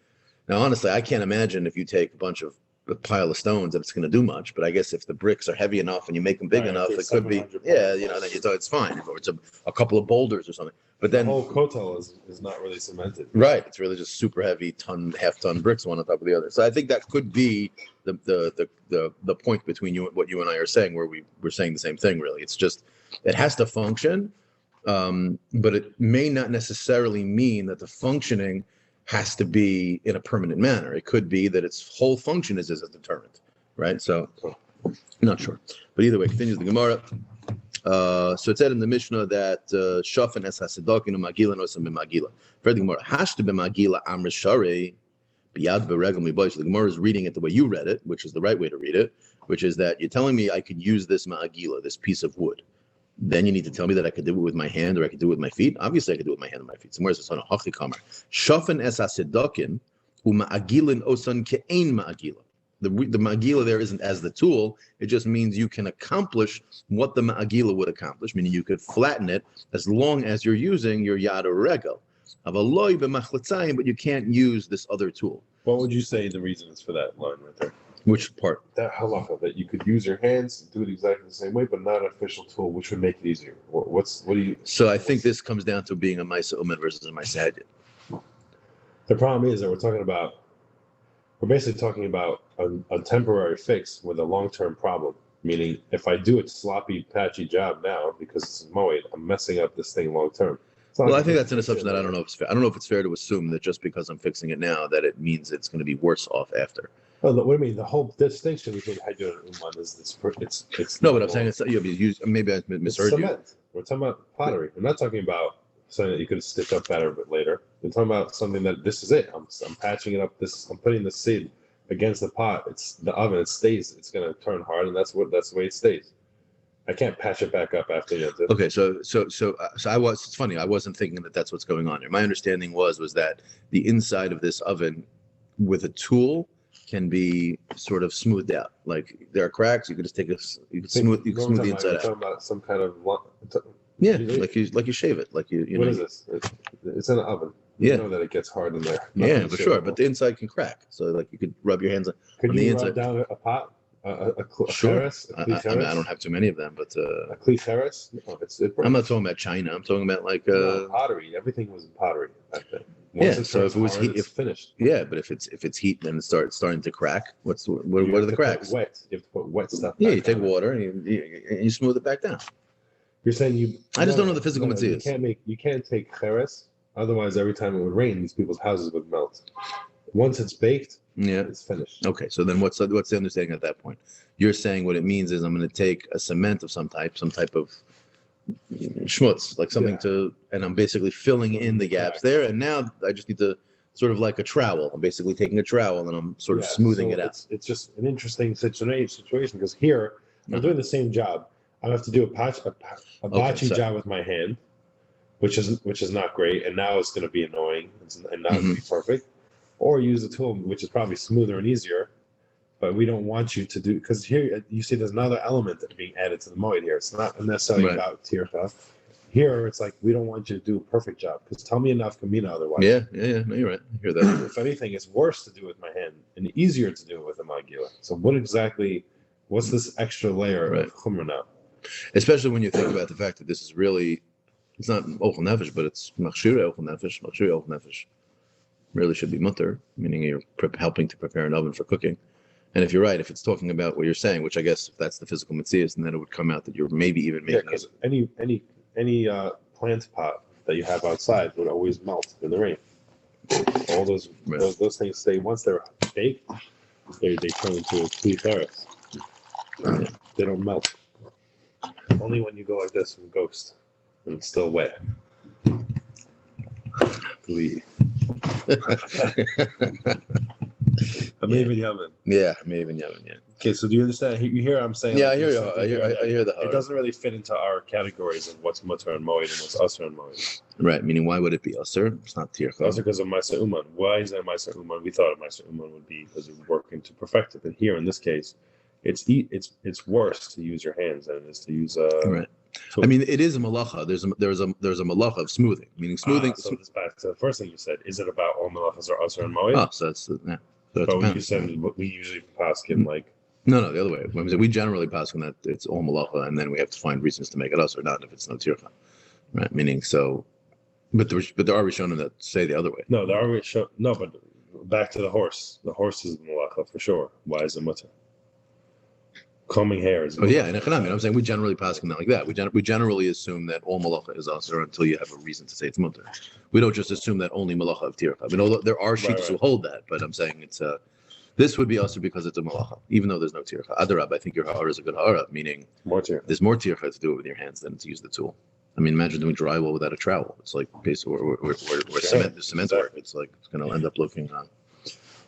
Now, honestly, I can't imagine if you take a pile of stones that it's going to do much. But I guess if the bricks are heavy enough and you make them big enough, it could be, then you thought it's fine. Or it's a couple of boulders or something. But then the whole kotel is not really cemented. Right. It's really just super heavy half-ton bricks one on top of the other. So I think that could be the point between what you and I are saying, where we're saying the same thing, really. It's just, it has to function, but it may not necessarily mean that the functioning has to be in a permanent manner. It could be that its whole function is a deterrent, right? So, I'm not sure. But either way, continues the Gemara. So it said in the Mishnah that Shafan es hasedakin u'magila nosam b'magila. Further, the Gemara has to be magila amr sharei biyad v'regel miboy. So the Gemara is reading it the way you read it, which is the right way to read it, which is that you're telling me I could use this magila, this piece of wood. Then you need to tell me that I could do it with my hand or I could do it with my feet. Obviously, I could do it with my hand and my feet. Somewhere it's on a hachi kamar. Shafan es hasedakin u'magilin osan ke'ein ma'agila. The ma'agila there isn't as the tool. It just means you can accomplish what the ma'agila would accomplish, meaning you could flatten it as long as you're using your yad or regel. But you can't use this other tool. What would you say the reason is for that line right there? Which part? That halacha, that you could use your hands, do it exactly the same way, but not an official tool, which would make it easier. What do you? So I think this comes down to being a Maisa Umed versus a Maisa Hedjit. The problem is that we're basically talking about a temporary fix with a long-term problem. Meaning, if I do a sloppy, patchy job now because it's Moed, I'm messing up this thing long-term. Well, I think that's an assumption that I don't know if it's fair. I don't know if it's fair to assume that just because I'm fixing it now, that it means it's going to be worse off after. Oh, what do you mean? The whole distinction between Hedjit and Uman is it's. No, but I'm saying maybe I misheard you. Cement. We're talking about pottery. We're not talking about something that you could stitch up better but later. We're talking about something that this is it. I'm patching it up. I'm putting the seed against the pot. It's the oven. It stays. It's going to turn hard, and that's the way it stays. I can't patch it back up after you. Okay, so it's funny. I wasn't thinking that that's what's going on here. My understanding was that the inside of this oven with a tool can be sort of smoothed out. Like there are cracks. You could just smooth the inside out. Talking about some kind of like you shave it. Like you. What is this? It's in an oven. You know that it gets hard in there. Yeah, for sure. But the inside can crack. So like you could rub your hands on the inside. Could you rub down a pot? Sure. Terrace, I don't have too many of them, but a cleat terrace. No, I'm not talking about China. I'm talking about like pottery. Everything was in pottery back then. So if it was heat, it's finished. Yeah, but if it's heat, then it's starting to crack. What are the cracks? Wet. You have to put wet stuff. Yeah, you take water and you smooth it back down. You're saying I just don't know the physical materials. You can't take cheres. Otherwise, every time it would rain, these people's houses would melt. Once it's baked, it's finished. Okay, so then what's the understanding at that point? You're saying what it means is I'm going to take a cement of some type of schmutz, like something and I'm basically filling in the gaps there. And now I just need to sort of like a trowel. I'm basically taking a trowel and I'm sort of smoothing it out. It's just an interesting situation because here I'm doing the same job. I have to do a botchy job with my hand, which is not great, and now it's going to be annoying and not going to be perfect. Or use a tool which is probably smoother and easier, but we don't want you to do, because here you see there's another element that's being added to the Moed here. It's not necessarily Right. about tircha. Here it's like we don't want you to do a perfect job because tell me enough kamina otherwise. Yeah. No, you're right. I hear that. If anything, it's worse to do with my hand and easier to do it with a magila. So what's this extra layer Right. of chumrah now? Especially when you think about the fact that this is really, it's not ochel nefesh, but it's machshira ochel nefesh. Machshira ochel nefesh really should be mutter, meaning you're helping to prepare an oven for cooking. And if you're right, if it's talking about what you're saying, which I guess if that's the physical mitzias, then it would come out that you're maybe even making because any plant pot that you have outside would always melt in the rain. All those those things stay once they're baked, they turn into a clean terrace. They don't melt. Only when you go like this and ghost and it's still wet. Maybe Yemen. Yeah, maybe Yemen. Yeah. Okay, so do you understand? You hear what I'm saying? Yeah, like, I hear you. I hear the. It doesn't really fit into our categories of what's mutter and moed and what's usher and moed. Right, meaning why would it be usher? It's not tircha. Also because of Maisa Uman. Why is that Maisa Uman? We thought of Maisa Uman would be because of working to perfect it. And here in this case, it's worse to use your hands than it is to use right. tool. I mean, it is a malacha. There's a malacha of smoothing, meaning smoothing. So this back to the first thing you said. Is it about all malachas or usher and moed? Oh, so that's yeah. So but you said we usually paskin like. No, the other way. We generally pass on that it's all malacha, and then we have to find reasons to make it us or not if it's no tircha, right? Meaning so, but there are Rishonim that say the other way. No, there are Rishonim. No, but back to the horse. The horse is malacha for sure. Why is it mutter? Combing hair is. Oh yeah, and I'm saying we generally pass on that like that. We generally assume that all malacha is usher until you have a reason to say it's mutter. We don't just assume that only malacha of tircha. I mean, there are sheikhs who hold that, but I'm saying it's this would be also because it's a malacha, even though there's no tircha. Adarab, I think your ha'ara is a good ha'ara, meaning there's more tircha to do it with your hands than to use the tool. I mean, imagine doing drywall without a trowel. It's like basically or cement work. It's like it's going to end up looking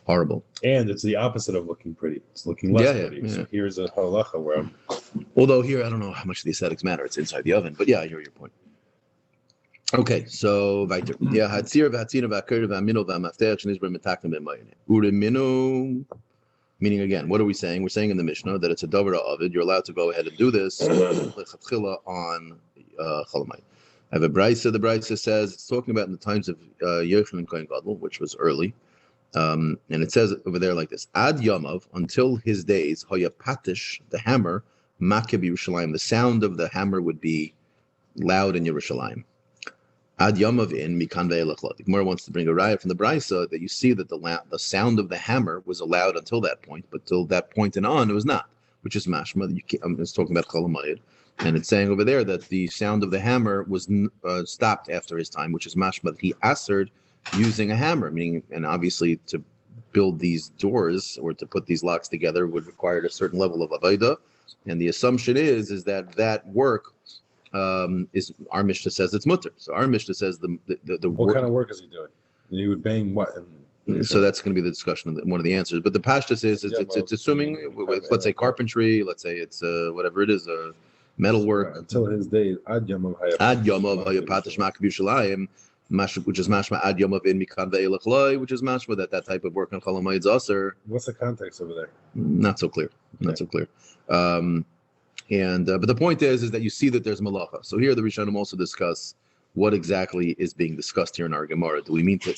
horrible. And it's the opposite of looking pretty. It's looking less pretty. Yeah. So here's a halacha where although here, I don't know how much the aesthetics matter. It's inside the oven, but yeah, I hear your point. Okay, so weiter. Yeah, hatzir v'hatzina v'aker v'amino v'amaftech shnizber metakim b'mayne. Uremino, meaning again, what are we saying? We're saying in the Mishnah that it's a davar ovid. You're allowed to go ahead and do this lechatchila on cholamayit. I have a brayso. The brayso says it's talking about in the times of Yochanan Kohen Gadol, which was early, and it says over there like this: Ad Yamav, until his days, hoya patish, the hammer, makeb Yerushalayim. The sound of the hammer would be loud in Yerushalayim. Ad Yamav in Mikan ve'elachlot. The Gemara wants to bring a raya from the brayso that you see that the sound of the hammer was allowed until that point, but till that point and on, it was not, which is mashma. It's talking about cholamayit, and it's saying over there that the sound of the hammer was stopped after his time, which is mashma that he answered using a hammer, meaning, and obviously to build these doors or to put these locks together would require a certain level of avodah, and the assumption is that work is our Mishnah says it's mutter. So our Mishnah says the what kind of work is he doing? He would bang what? So that's going to be the discussion of one of the answers. But the pashtus is it's assuming let's say carpentry, let's say it's whatever it is, metalwork. Right, until his days, ad yamav patish makab Yerushalayim, which is mashma ad yamav in mikan ve'elachloi, which is mashma that type of work on cholamayit is aser. What's the context over there? Not so clear. Not so clear. But the point is that you see that there's malacha. So here the Rishonim also discuss what exactly is being discussed here in our Gemara. Do we mean to?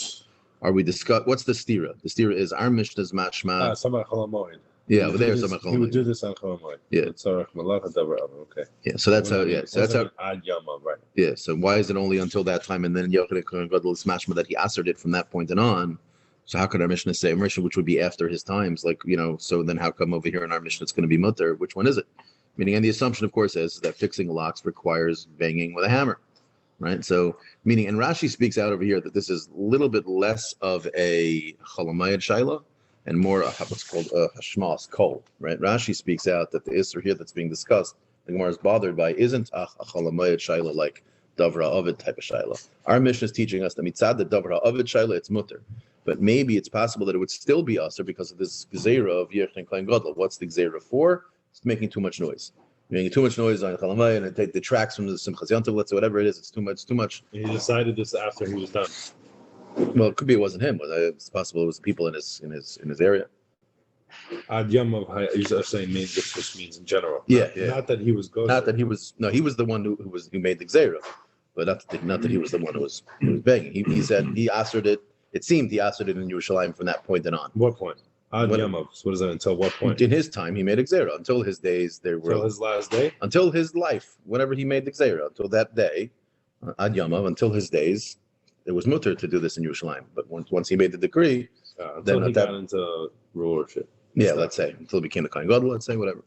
Are we discuss? What's the stira? The stira is our Mishnah's mashma. Samach cholamoid. Yeah, over there samach cholamoid. He would do this on cholamoid. Yeah. Okay. Yeah. So that's how. Yeah. So that's how. Ad yamav, right? Yeah. So why is it only until that time, and then Yochanan Kohen Gadol is mashma that he answered it from that point and on? So how could our Mishnah say Mishnah, which would be after his times? Like so then how come over here in our Mishnah it's going to be mutter? Which one is it? Meaning, and the assumption, of course, is that fixing locks requires banging with a hammer, right? So, meaning, and Rashi speaks out over here that this is a little bit less of a cholamayid shaila and more what's called a hashmas kol, right? Rashi speaks out that the isser here that's being discussed, the Gemara is bothered by, isn't a cholamayid shaila like davra ovid type of shaila. Our Mishnah is teaching us that mitzad the davra ovid shaila, it's mutter. But maybe it's possible that it would still be usher because of this gzeira of Yochanan Kohen Gadol. What's the gzeira for? It's making too much noise. Making too much noise on Chalamay and it detracts from the Simchas Yantav, let's say whatever it is, it's too much. He decided this after he was done. Well, it could be it wasn't him. It's possible it was people in his area. Ad Yamav, you're saying this just means in general. Yeah, Not that he was gosher. Not that he was. No, he was the one who made the gzera, but not that he was the one who was begging. He said he answered it. It seemed he answered it in Yerushalayim from that point on. What point? Ad Yamav. What is that? Until what point? In his time, he made a gzera. Until his days, there were. Until his last day. Until his life, whenever he made the gzera, until that day, Ad Yamav, until his days, it was mutter to do this in Yerushalayim. But once he made the decree, until he got into rulership. Yeah, let's say until he became the Kohen Gadol, let's say whatever.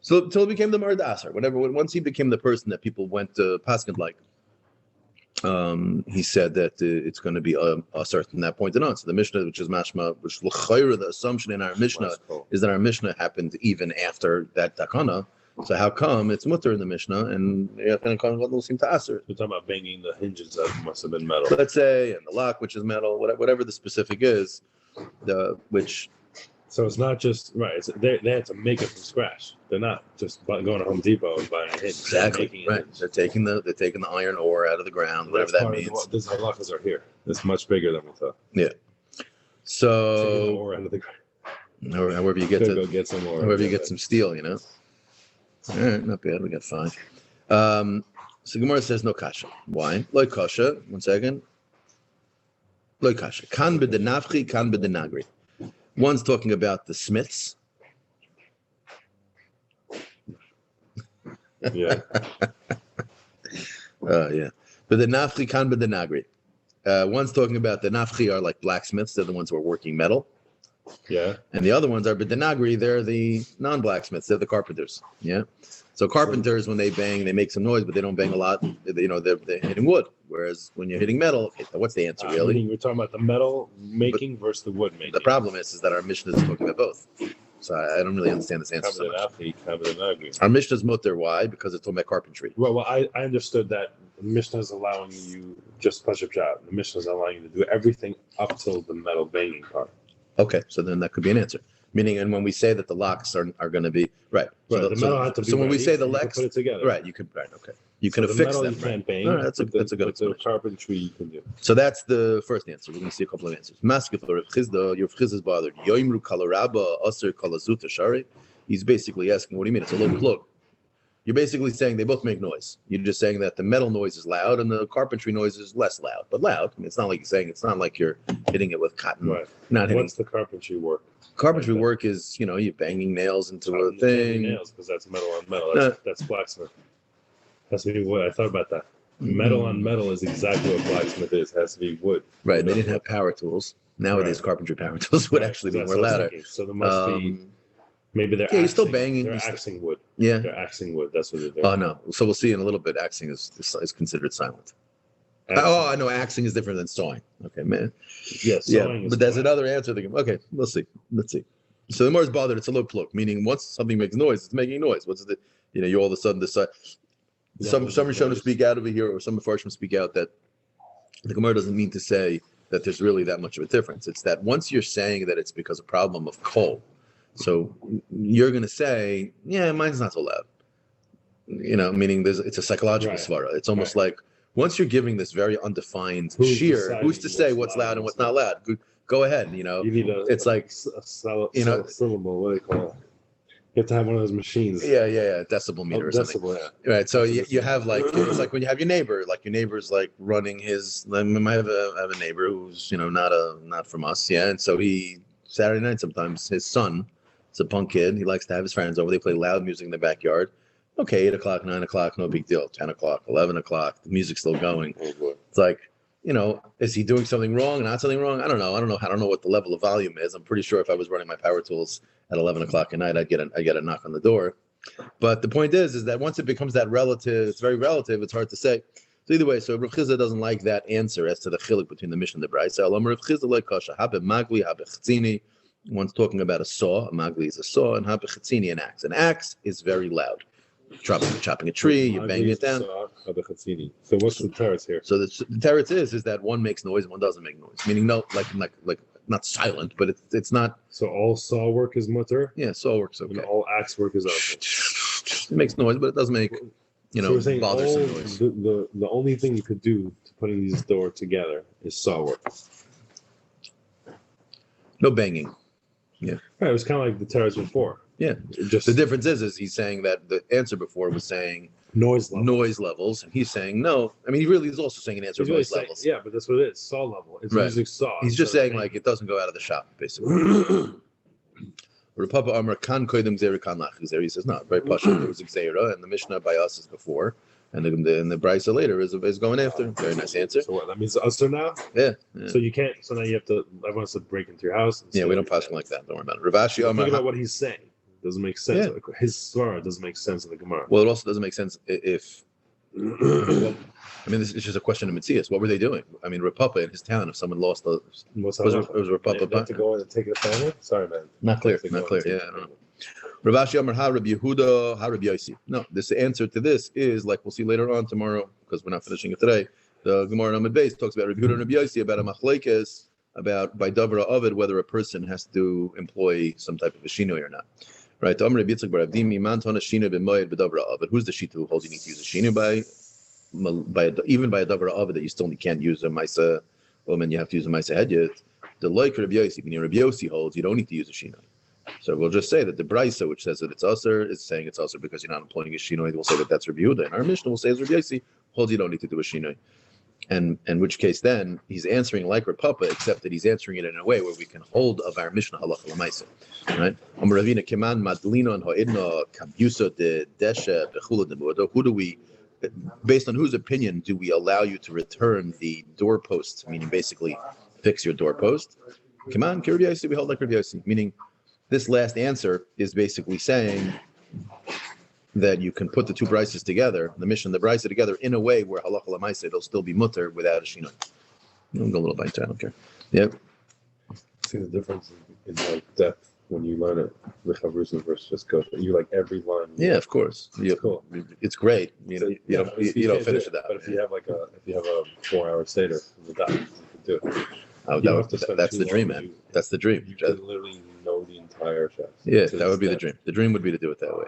So until he became the Moed Asar, whatever. Once he became the person that people went to Paskin like, he said that it's going to be Asar from that point on. So the Mishnah, which is Mashma, which the assumption in our Mishnah is that our Mishnah happened even after that Takana. So how come it's mutter in the Mishnah and Kohen Gadol seem to Asar? You're talking about banging the hinges that must have been metal. Let's say, and the lock, which is metal, whatever the specific is, which. So it's not just right. They had to make it from scratch. They're not just going to Home Depot and buying a hinge. Exactly right. They're taking the iron ore out of the ground, whatever that means. These halachas are here. It's much bigger than we thought. Yeah. So taking the ore out of the ground. However you get go get some ore. However you get some steel, All right, not bad. We got 5. So Gemara says no kasha. Why? Like kasha. 1 second. Like kasha. Kan b'denafchi, kan b'denagri. One's talking about the smiths. Yeah. Yeah. But the nafchi kan but the nagri. One's talking about the nafchi are like blacksmiths. They're the ones who are working metal. Yeah. And the other ones are but the nagri. They're the non-blacksmiths. They're the carpenters. Yeah. So carpenters, when they bang, they make some noise, but they don't bang a lot. They're hitting wood. Whereas when you're hitting metal, okay, what's the answer really? We're talking about the metal making versus the wood making. The problem is that our Mishnah is talking about both. So I don't really understand this answer so much. Our Mishnah is mutter. Why? Because it's talking about carpentry. Well, I understood that the Mishnah is allowing you just push-up job. The Mishnah is allowing you to do everything up till the metal banging part. Okay, so then that could be an answer. Meaning, and when we say that the locks are going to be right, the metal had to be. So when we say the legs, put it together. Right, you could okay, you can affix them. You can't bang. Right, that's a good explanation. Carpentry you can do. So that's the first answer. We're going to see a couple of answers. Maskif or Chizda, your Chiz is bothered. Yoimru kalaraba aser kalazuta shari. He's basically asking, what do you mean? It's a low plug. You're basically saying they both make noise. You're just saying that the metal noise is loud and the carpentry noise is less loud, but loud. I mean, it's not like you're saying it's not like you're hitting it with cotton. Right. Not hitting. What's the carpentry work? Carpentry work is, you're banging nails into a thing. Nails, because that's metal on metal. That's blacksmith. Has to be wood. I thought about that. Metal on metal is exactly what blacksmith is. It has to be wood. Right. They didn't have power tools. Nowadays, carpentry power tools would actually be more louder. So there must be. Maybe they're you're still banging. They're axing wood. Yeah. They're axing wood. That's what they're doing. Oh, no. So we'll see in a little bit. Axing is considered silent. Oh, I know. Axing is different than sawing. Okay, man. Yes. Yeah, but there's another answer. Okay, let's see. So the more is bothered, it's a low plug, meaning once something makes noise, it's making noise. What's the, you all of a sudden decide. Some Rishonim speak out over here, or some Mefarshim speak out that the Gemara doesn't mean to say that there's really that much of a difference. It's that once you're saying that it's because of problem of coal, so you're going to say, yeah, mine's not so loud. Meaning it's a psychological svara. It's almost like once you're giving this very undefined sheer, who's to say what's loud and what's not loud? Go ahead. You need it's like a syllable. What do they call it? You have to have one of those machines. Yeah. Decibel meter or something. Yeah. Right. So you have it's like when you have your neighbor, like your neighbor's like running his. I have a neighbor who's not from us. Yeah, and so Saturday night sometimes his son. It's a punk kid. He likes to have his friends over. They play loud music in the backyard. Okay, 8 o'clock, 9 o'clock, no big deal. 10 o'clock, 11 o'clock, the music's still going. It's like, is he doing something wrong, not something wrong? I don't know. I don't know what the level of volume is. I'm pretty sure if I was running my power tools at 11 o'clock at night, I'd get a knock on the door. But the point is that once it becomes that relative, it's very relative. It's hard to say. So either way, so Rav Chizda doesn't like that answer as to the chiluk between the Mishnah and the Brayso. Rav Chizda like kasha. Habe magli, habe chitzini. One's talking about a saw. A magli is a saw, and habe chitzini an axe. An axe is very loud. Chopping a tree, you're banging it down. So what's the teretz here? So the teretz is that one makes noise and one doesn't make noise. Meaning like not silent, but it's not. So all saw work is mutter? Yeah, saw work's okay. And all axe work is okay. It makes noise, but it doesn't make so bothersome noise. The only thing you could do to putting these doors together is saw work. No banging. Yeah. Right. It was kind of like the terrorists before. Yeah. Just The difference is he's saying that the answer before was saying noise levels, and he's saying no. I mean, he really is also saying an answer He's of really noise saying, levels. yeah, but that's what it is. Saw level. It's Right. music saw. He's just saying like it doesn't go out of the shop, basically. Rapapa Amar Kan Koidim Zeri Kan Lach. He says no, very pasha. There was Xera, and the Mishnah by us is before, and the Brisa later is going after. Very nice answer. So what? That means usher now. Yeah. So you can't. So now you have to. Everyone has to break into your house. Yeah, we don't pass him like that. Don't worry about it. Ravashi Amar. Think about what he's saying. It doesn't make sense. Yeah. His svara doesn't make sense in the Gemara. Well, it also doesn't make sense if. I mean, this is just a question of Mitzias. What were they doing? I mean, Rapapa in his town, if someone lost the. Was Rapapa. They have to go in and take it a family? Sorry, man. Not clear. Yeah, I don't know. Ravashi Amar Ha Rabbi Yehuda Ha Rabbi Yossi. No, this answer to this is like we'll see later on tomorrow because we're not finishing it today. The Gemara on Moed Beis talks about Rabbi Yehuda and Rabbi Yossi about a machlekes about by davra ovid whether a person has to employ some type of a shinoi or not. Right? Amar Rabbi Yitzchak bar Avdimi man tana shinoi b'moed b'davra ovid. Who's the shita who holds you need to use a shinoi even by a davra ovid that you still can't use a ma'isa woman, you have to use a ma'isa hedyet. The like Rabbi Yossi, meaning Rabbi Yossi holds you don't need to use a shinoi. So we'll just say that the Brisa, which says that it's usher, is saying it's usher because you're not employing a shinoi. We'll say that that's Rabbi Yehuda. And our Mishnah will say as Rabbi Yossi holds you don't need to do a shinoi. And in which case then he's answering like Rapapa, except that he's answering it in a way where we can hold of our Mishnah halacha l'maisa, right? Ravina keman madlinon ha'idna kabusa de desha bechula de muado. Who do we, based on whose opinion, do we allow you to return the doorpost? Meaning basically fix your doorpost. Keman ki Rabbi Yossi, we hold like Rabbi Yossi, meaning. This last answer is basically saying that you can put the two brises together, the Mishnah and the brisa together, in a way where halacha l'maisa it'll still be mutter without a shinoi. I'm going a little bit into it, I don't care. Yeah. See the difference in like depth when you learn it with Chavrusa versus just go. You like every line. Yeah, of course. It's cool. It's great. You don't finish it that. But if you have a 4-hour seder in the dock, you can do it. Oh, that's the dream, man. That's the dream. You can literally know the entire chest. Yeah, that would be the dream. The dream would be to do it that way.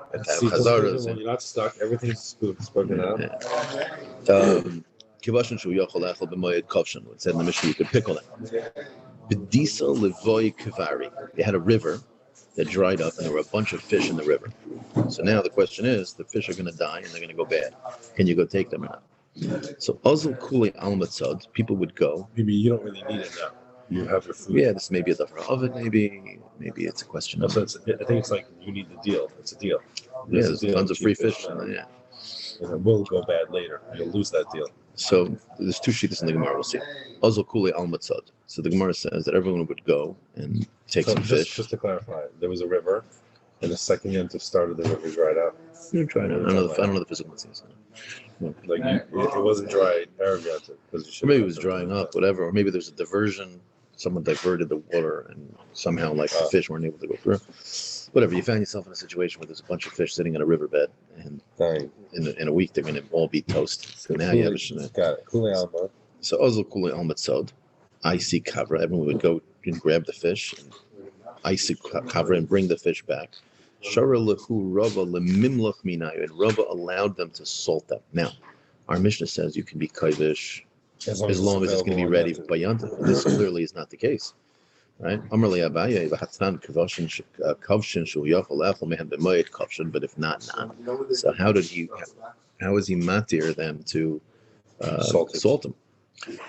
When you're not stuck, everything's spoken out. Kivashin shu yochol echol b'moed kavshin. It said in the Mishnah you could pickle them. B'disa levoy kavari. They had a river that dried up, and there were a bunch of fish in the river. So now the question is, the fish are going to die and they're going to go bad. Can you go take them or not? So Azul Kuli Al Matzad, people would go. Maybe you don't really need it now. You have your food. Yeah, this may be a different oven, maybe it's a question of. I think it's like you need the deal. It's a deal. There's tons of free fish. And it will go bad later. You'll lose that deal. So there's two sheets in the Gemara. We'll see. Azul Kuli Al Matzad. So the Gemara says that everyone would go and take some fish. Just to clarify, there was a river, and the second you started, the river dried out. You try it. I don't know the physical things. Like it wasn't dry because maybe it was drying up, whatever, or maybe there's a diversion. Someone diverted the water, and somehow, like the fish weren't able to go through. Whatever. You found yourself in a situation where there's a bunch of fish sitting in a riverbed, and in a week they're going to all be toast. So now you have a got it. So Ozil Kuli Al Matzod, icy kavra. Everyone would go and grab the fish, and icy kavra, and bring the fish back. Shara lehu Rava lemimlach minayu, and Rava allowed them to salt them. Now, our Mishnah says you can be kaivish as long as it's going to be ready by Yantav. This clearly is not the case, right? Amrli Abaye v'hatan kavshin shul yachol echol mehem b'moed kavshin, but if not. So how is he matir them to salt them?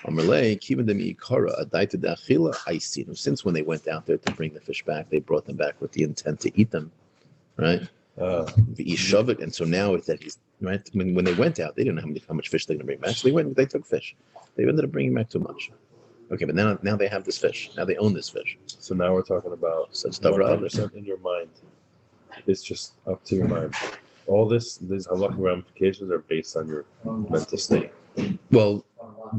Amrlei kiven dem ikara adaita da'achila ha'isinu. Since when they went out there to bring the fish back, they brought them back with the intent to eat them. Right, and so now it's that he's right. When they went out, they didn't know how much fish they're going to bring back. So they took fish. They ended up bringing back too much. Okay, but now they have this fish. Now they own this fish. So now we're talking about such 100% in your mind. It's just up to your mind. All these halachic ramifications are based on your mental state. Well,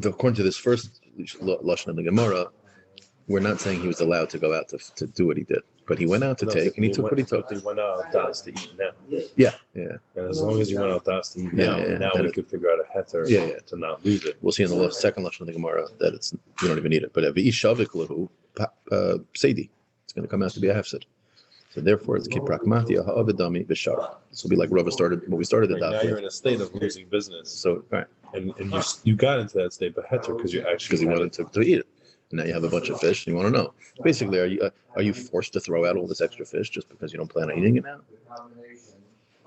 according to this first lashon of the Gemara, we're not saying he was allowed to go out to do what he did. But he went out to take, and he took what he took. He went out das to eat now. Yeah. And as long as you went out das to eat now we could figure out a heter to not lose it. We'll see in the second lesson of the Gemara that you don't even need it. But Seidi, it's going to come out to be a hefsid. So therefore, it's kiprakmatia ha'avedami b'shar. This will be like Rava started when we started the daf. Now you're in a state of losing business. So right, and you got into that state, but heter because you actually he wanted to eat it. And now you have a bunch of fish. And you want to know, basically, are you forced to throw out all this extra fish just because you don't plan on eating it now?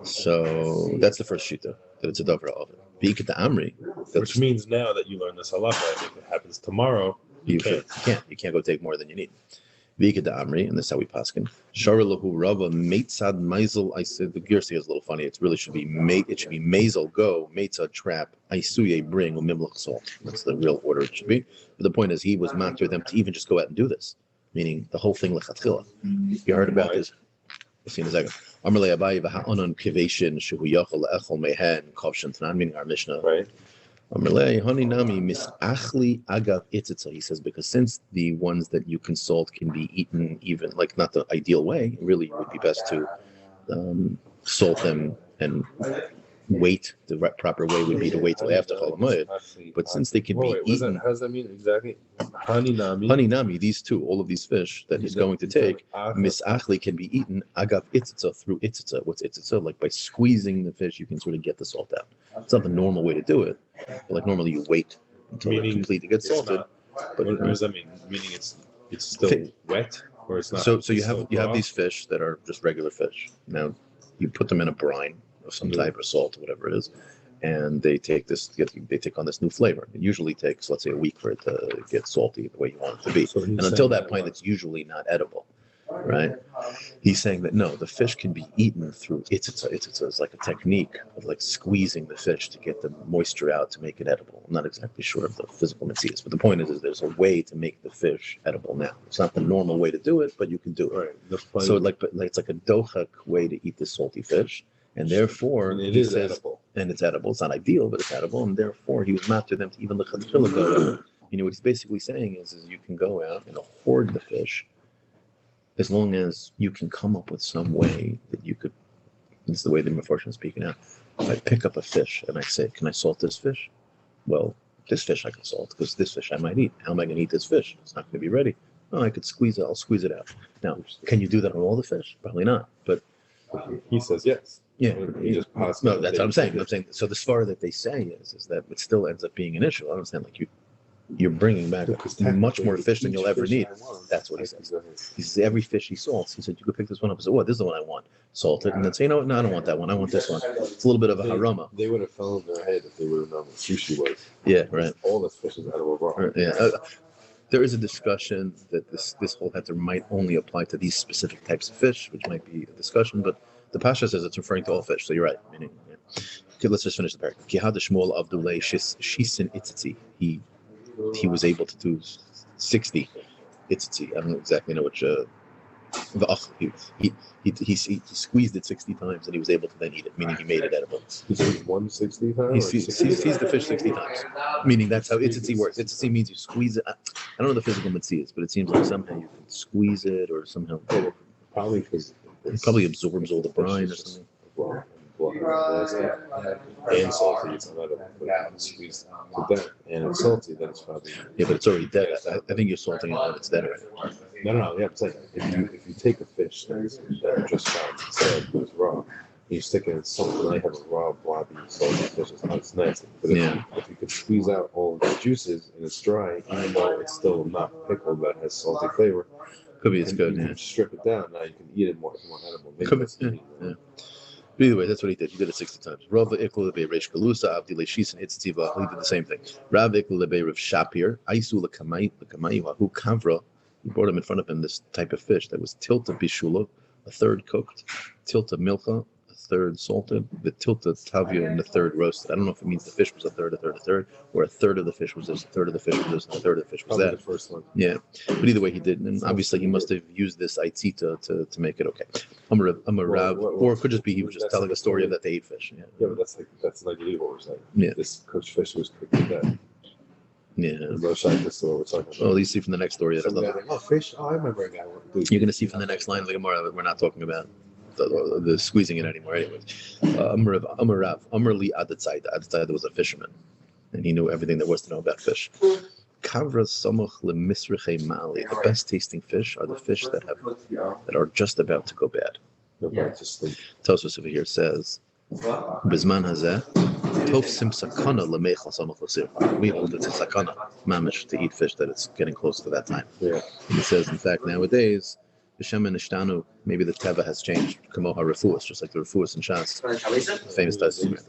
So that's the first shita, that it's a davar oven. B'ikad amri, Which means now that you learn this halacha, if it happens tomorrow, you can't. You can't go take more than you need. Vika da Amri, and this is how we paskin. Sharalahu Rava Meitzad Maisel. I said the Girsi is a little funny. It really should be Maisel go, Meitzad trap, Aisuye bring, Mimlach salt. That's the real order it should be. But the point is, he was matter them to even just go out and do this, meaning the whole thing lechatchila. You heard about this? We'll see in a second. Amarle Abayi v'ha'onon kivation shehu yachol le'echol mehen kavshan tanan, meaning our Mishnah. Right. Amarle Haninami misachli agav itzitza. He says because since the ones that you consult can be eaten even like not the ideal way, it really would be best to salt them and wait. The proper way would be to wait till after Chol Moed. But since they can be eaten, how does that mean exactly? Haninami. Haninami, these two, all of these fish that he's going to take, misachli can be eaten agav itzitza through itzitza. What's itzitza? Like by squeezing the fish, you can sort of get the salt out. It's not the normal way to do it. But like normally you wait until it's completely gets salted. But what does that mean? Meaning it's still wet or it's not? So you have these fish that are just regular fish. Now you put them in a brine of some type of salt, whatever it is, and they take on this new flavor. It usually takes, let's say, a week for it to get salty the way you want it to be. So and until that point, it's usually not edible, right? He's saying that no, the fish can be eaten through itzitza. Itzitza is like a technique of like squeezing the fish to get the moisture out to make it edible. I'm not exactly sure of the physical mitzvahs, but the point is there's a way to make the fish edible now. It's not the normal way to do it, but you can do it. Right. So it's like a dochak way to eat the salty fish. And therefore, it is edible. And it's edible. It's not ideal, but it's edible. And therefore, he was not to them to even the chadchila go out. You know, what he's basically saying is you can go out and hoard the fish as long as you can come up with some way that you could. This is the way the Mefarshim is speaking out. If I pick up a fish and I say, can I salt this fish? Well, this fish I can salt because this fish I might eat. How am I going to eat this fish? It's not going to be ready. Oh, I could squeeze it. I'll squeeze it out. Now, can you do that on all the fish? Probably not. But he says yes. Yeah, no, that's what I'm saying. So the svara that they say is that it still ends up being an issue. I understand, like you're bringing back much more fish than you'll ever need. That's what he says. He says every fish he salts. He said you could pick this one up and say, "Oh, this is the one I want." Salt it, and then say, "No, I don't want that one. I want this one." It's a little bit of a harama. They would have fell in their head if they would have known what sushi was. Yeah, right. All this fish is edible raw. Yeah. There is a discussion that this whole heter might only apply to these specific types of fish, which might be a discussion, but the Pasha says it's referring to all fish, so you're right. Meaning, yeah. Okay, let's just finish the paragraph. He was able to do 60 itzitzi. I don't exactly know which. He squeezed it 60 times and he was able to then eat it, meaning he made it edible. He says 160 times? He sees the fish 60 times, meaning that's how itzitzi works. Itzitzi means you squeeze it. I don't know the physical mitzvahs, but it seems like somehow you can squeeze it or somehow. Probably because it probably absorbs all the brine or something. And salty, it's not edible. Squeezed to death, and it's salty, then it's probably. Yeah, but it's already dead. I think you're salting it when it's dead already. No. Yeah, I'm saying if you take a fish that you just found instead, but it's raw, and you stick it in salt, and I have a raw, blobby, salty fish. It's nasty. But if you could squeeze out all the juices and it's dry, even though it's still not pickled, but has salty flavor. Could be it's good. Yeah. Strip it down. Now you can eat it more edible. Could be. Yeah. But either way, that's what he did. He did it 60 times. Rav ikul lebe Reish Galusa Avdi leShisin Hitztiva. He did the same thing. Rav ikul lebe Rav Shapir Aisu leKamai Hu Kavra. He brought him in front of him this type of fish that was tilta bishula, a third cooked, tilta milcha, a third salted, the tilta tavia, and the third roasted. I don't know if it means the fish was a third, or a third of the fish was this, a third of the fish was this, and a third of the fish was probably that. The first one. Yeah, but either way, he did, and obviously he must have used this aitzita to make it okay. I'm a Rav, or it could just be he was just telling a story of that they ate fish. Yeah, but that's like what we're saying. Yeah, this cooked fish was cooked with that. Yeah. This is what we're talking about. Well, you see from the next story. Fish. Oh, I remember that one. You're going to see from the next line of the Gemara that we're not talking about the squeezing it anymore. Anyways, Amar Rav, Amar Li Adatzai. Adatzai was a fisherman, and he knew everything there was to know about fish. Kavra Samuch LeMisriche Mali. The best tasting fish are the fish that are just about to go bad. Tosos over here says, Bizman Hazeh. Tofsim sakana lemechal samach l'sir. We hold it's a sakana, mamish, to eat fish that it's getting close to that time. Yeah. And it says, in fact, nowadays, B'Shem and Ishtanu, maybe the teva has changed. Kamo ha-refuas, just like the refuas and shas, famous testament.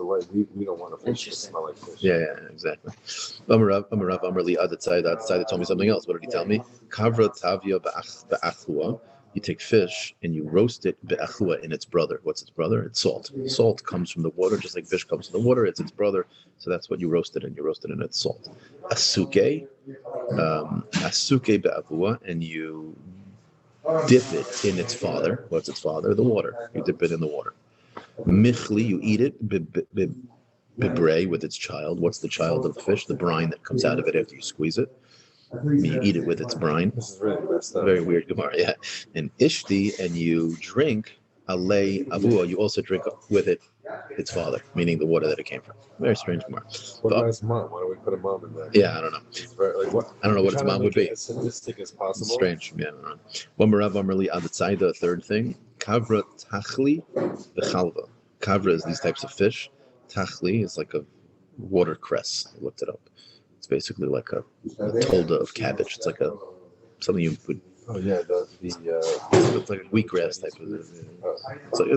We don't want to fish that smell like fish. Yeah, exactly. Amarav Amarli Adatzai told me something else. What did he tell me? Kavra Tavia Be'achua. You take fish and you roast it Be'achua in its brother. What's its brother? It's salt. Salt comes from the water, just like fish comes from the water. It's its brother. So that's what you roast it in. You roast it in its salt. Asuke Be'achua, and you dip it in its father. What's its father? The water. You dip it in the water. Michli, you eat it. Bibre with its child. What's the child of the fish? The brine that comes out of it after you squeeze it. You eat it with its brine. This is really messed up. Very weird Gemara, yeah. And ishti, and you drink alei avua. You also drink with it its father, meaning the water that it came from. Very strange Gemara. What about its mom? Why don't we put a mom in there? Yeah, I don't know. It's very, like, what? I don't know what its mom would be. As sadistic as possible. Strange. Yeah, I don't know. One Marav Amrli Adatzai, the third thing. Kavra tachli v'chalva. Kavra is these types of fish. Tachli is like a watercress. I looked it up. It's basically like a tolda of cabbage. It's like something you would. Oh yeah, It's like a wheatgrass type of. It's like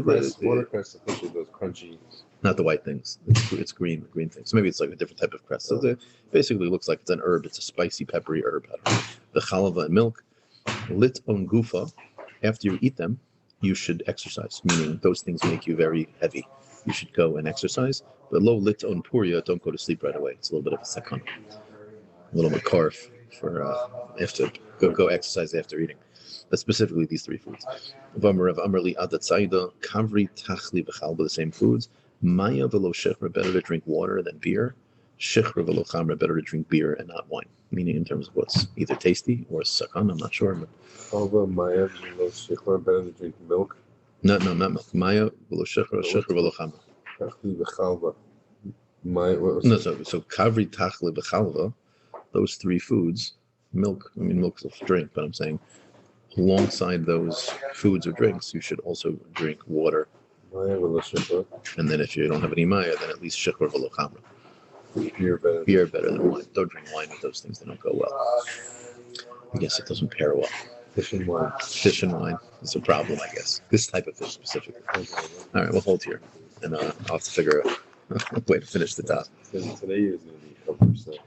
watercress, especially those crunchy. Not the white things. It's green things. So maybe it's like a different type of cress. So it basically looks like it's an herb. It's a spicy, peppery herb. The chalava and milk, lit on gufa. After you eat them, you should exercise. Meaning those things make you very heavy. You should go and exercise. But low lit on puria, don't go to sleep right away. It's a little bit of a sakana. A little bit carf for after go exercise after eating. But specifically these three foods. V'amarav Amrli Adatzaida, Kavri Tachli B'chalba, the same foods. Maya v'lo shechra, better to drink water than beer. Shechra v'lo chamra, better to drink beer and not wine. Meaning in terms of what's either tasty or sakana, I'm not sure. But Maya v'lo shechra, better to drink milk. No, not milk. Maya v'lo shechra, shechra v'lo chamra. Tachli v'chalva. So Kavri Tachli B'chalva, those three foods, milk, milk's a drink, but I'm saying alongside those foods or drinks, you should also drink water. And then if you don't have any maya, then at least shechur v'lo chamra. Beer better than wine. Don't drink wine with those things; they don't go well. I guess it doesn't pair well. Fish and wine. Fish and wine is a problem, I guess. This type of fish specifically. All right, we'll hold here, and I'll have to figure out a way to finish the task. Today is going to be 100%.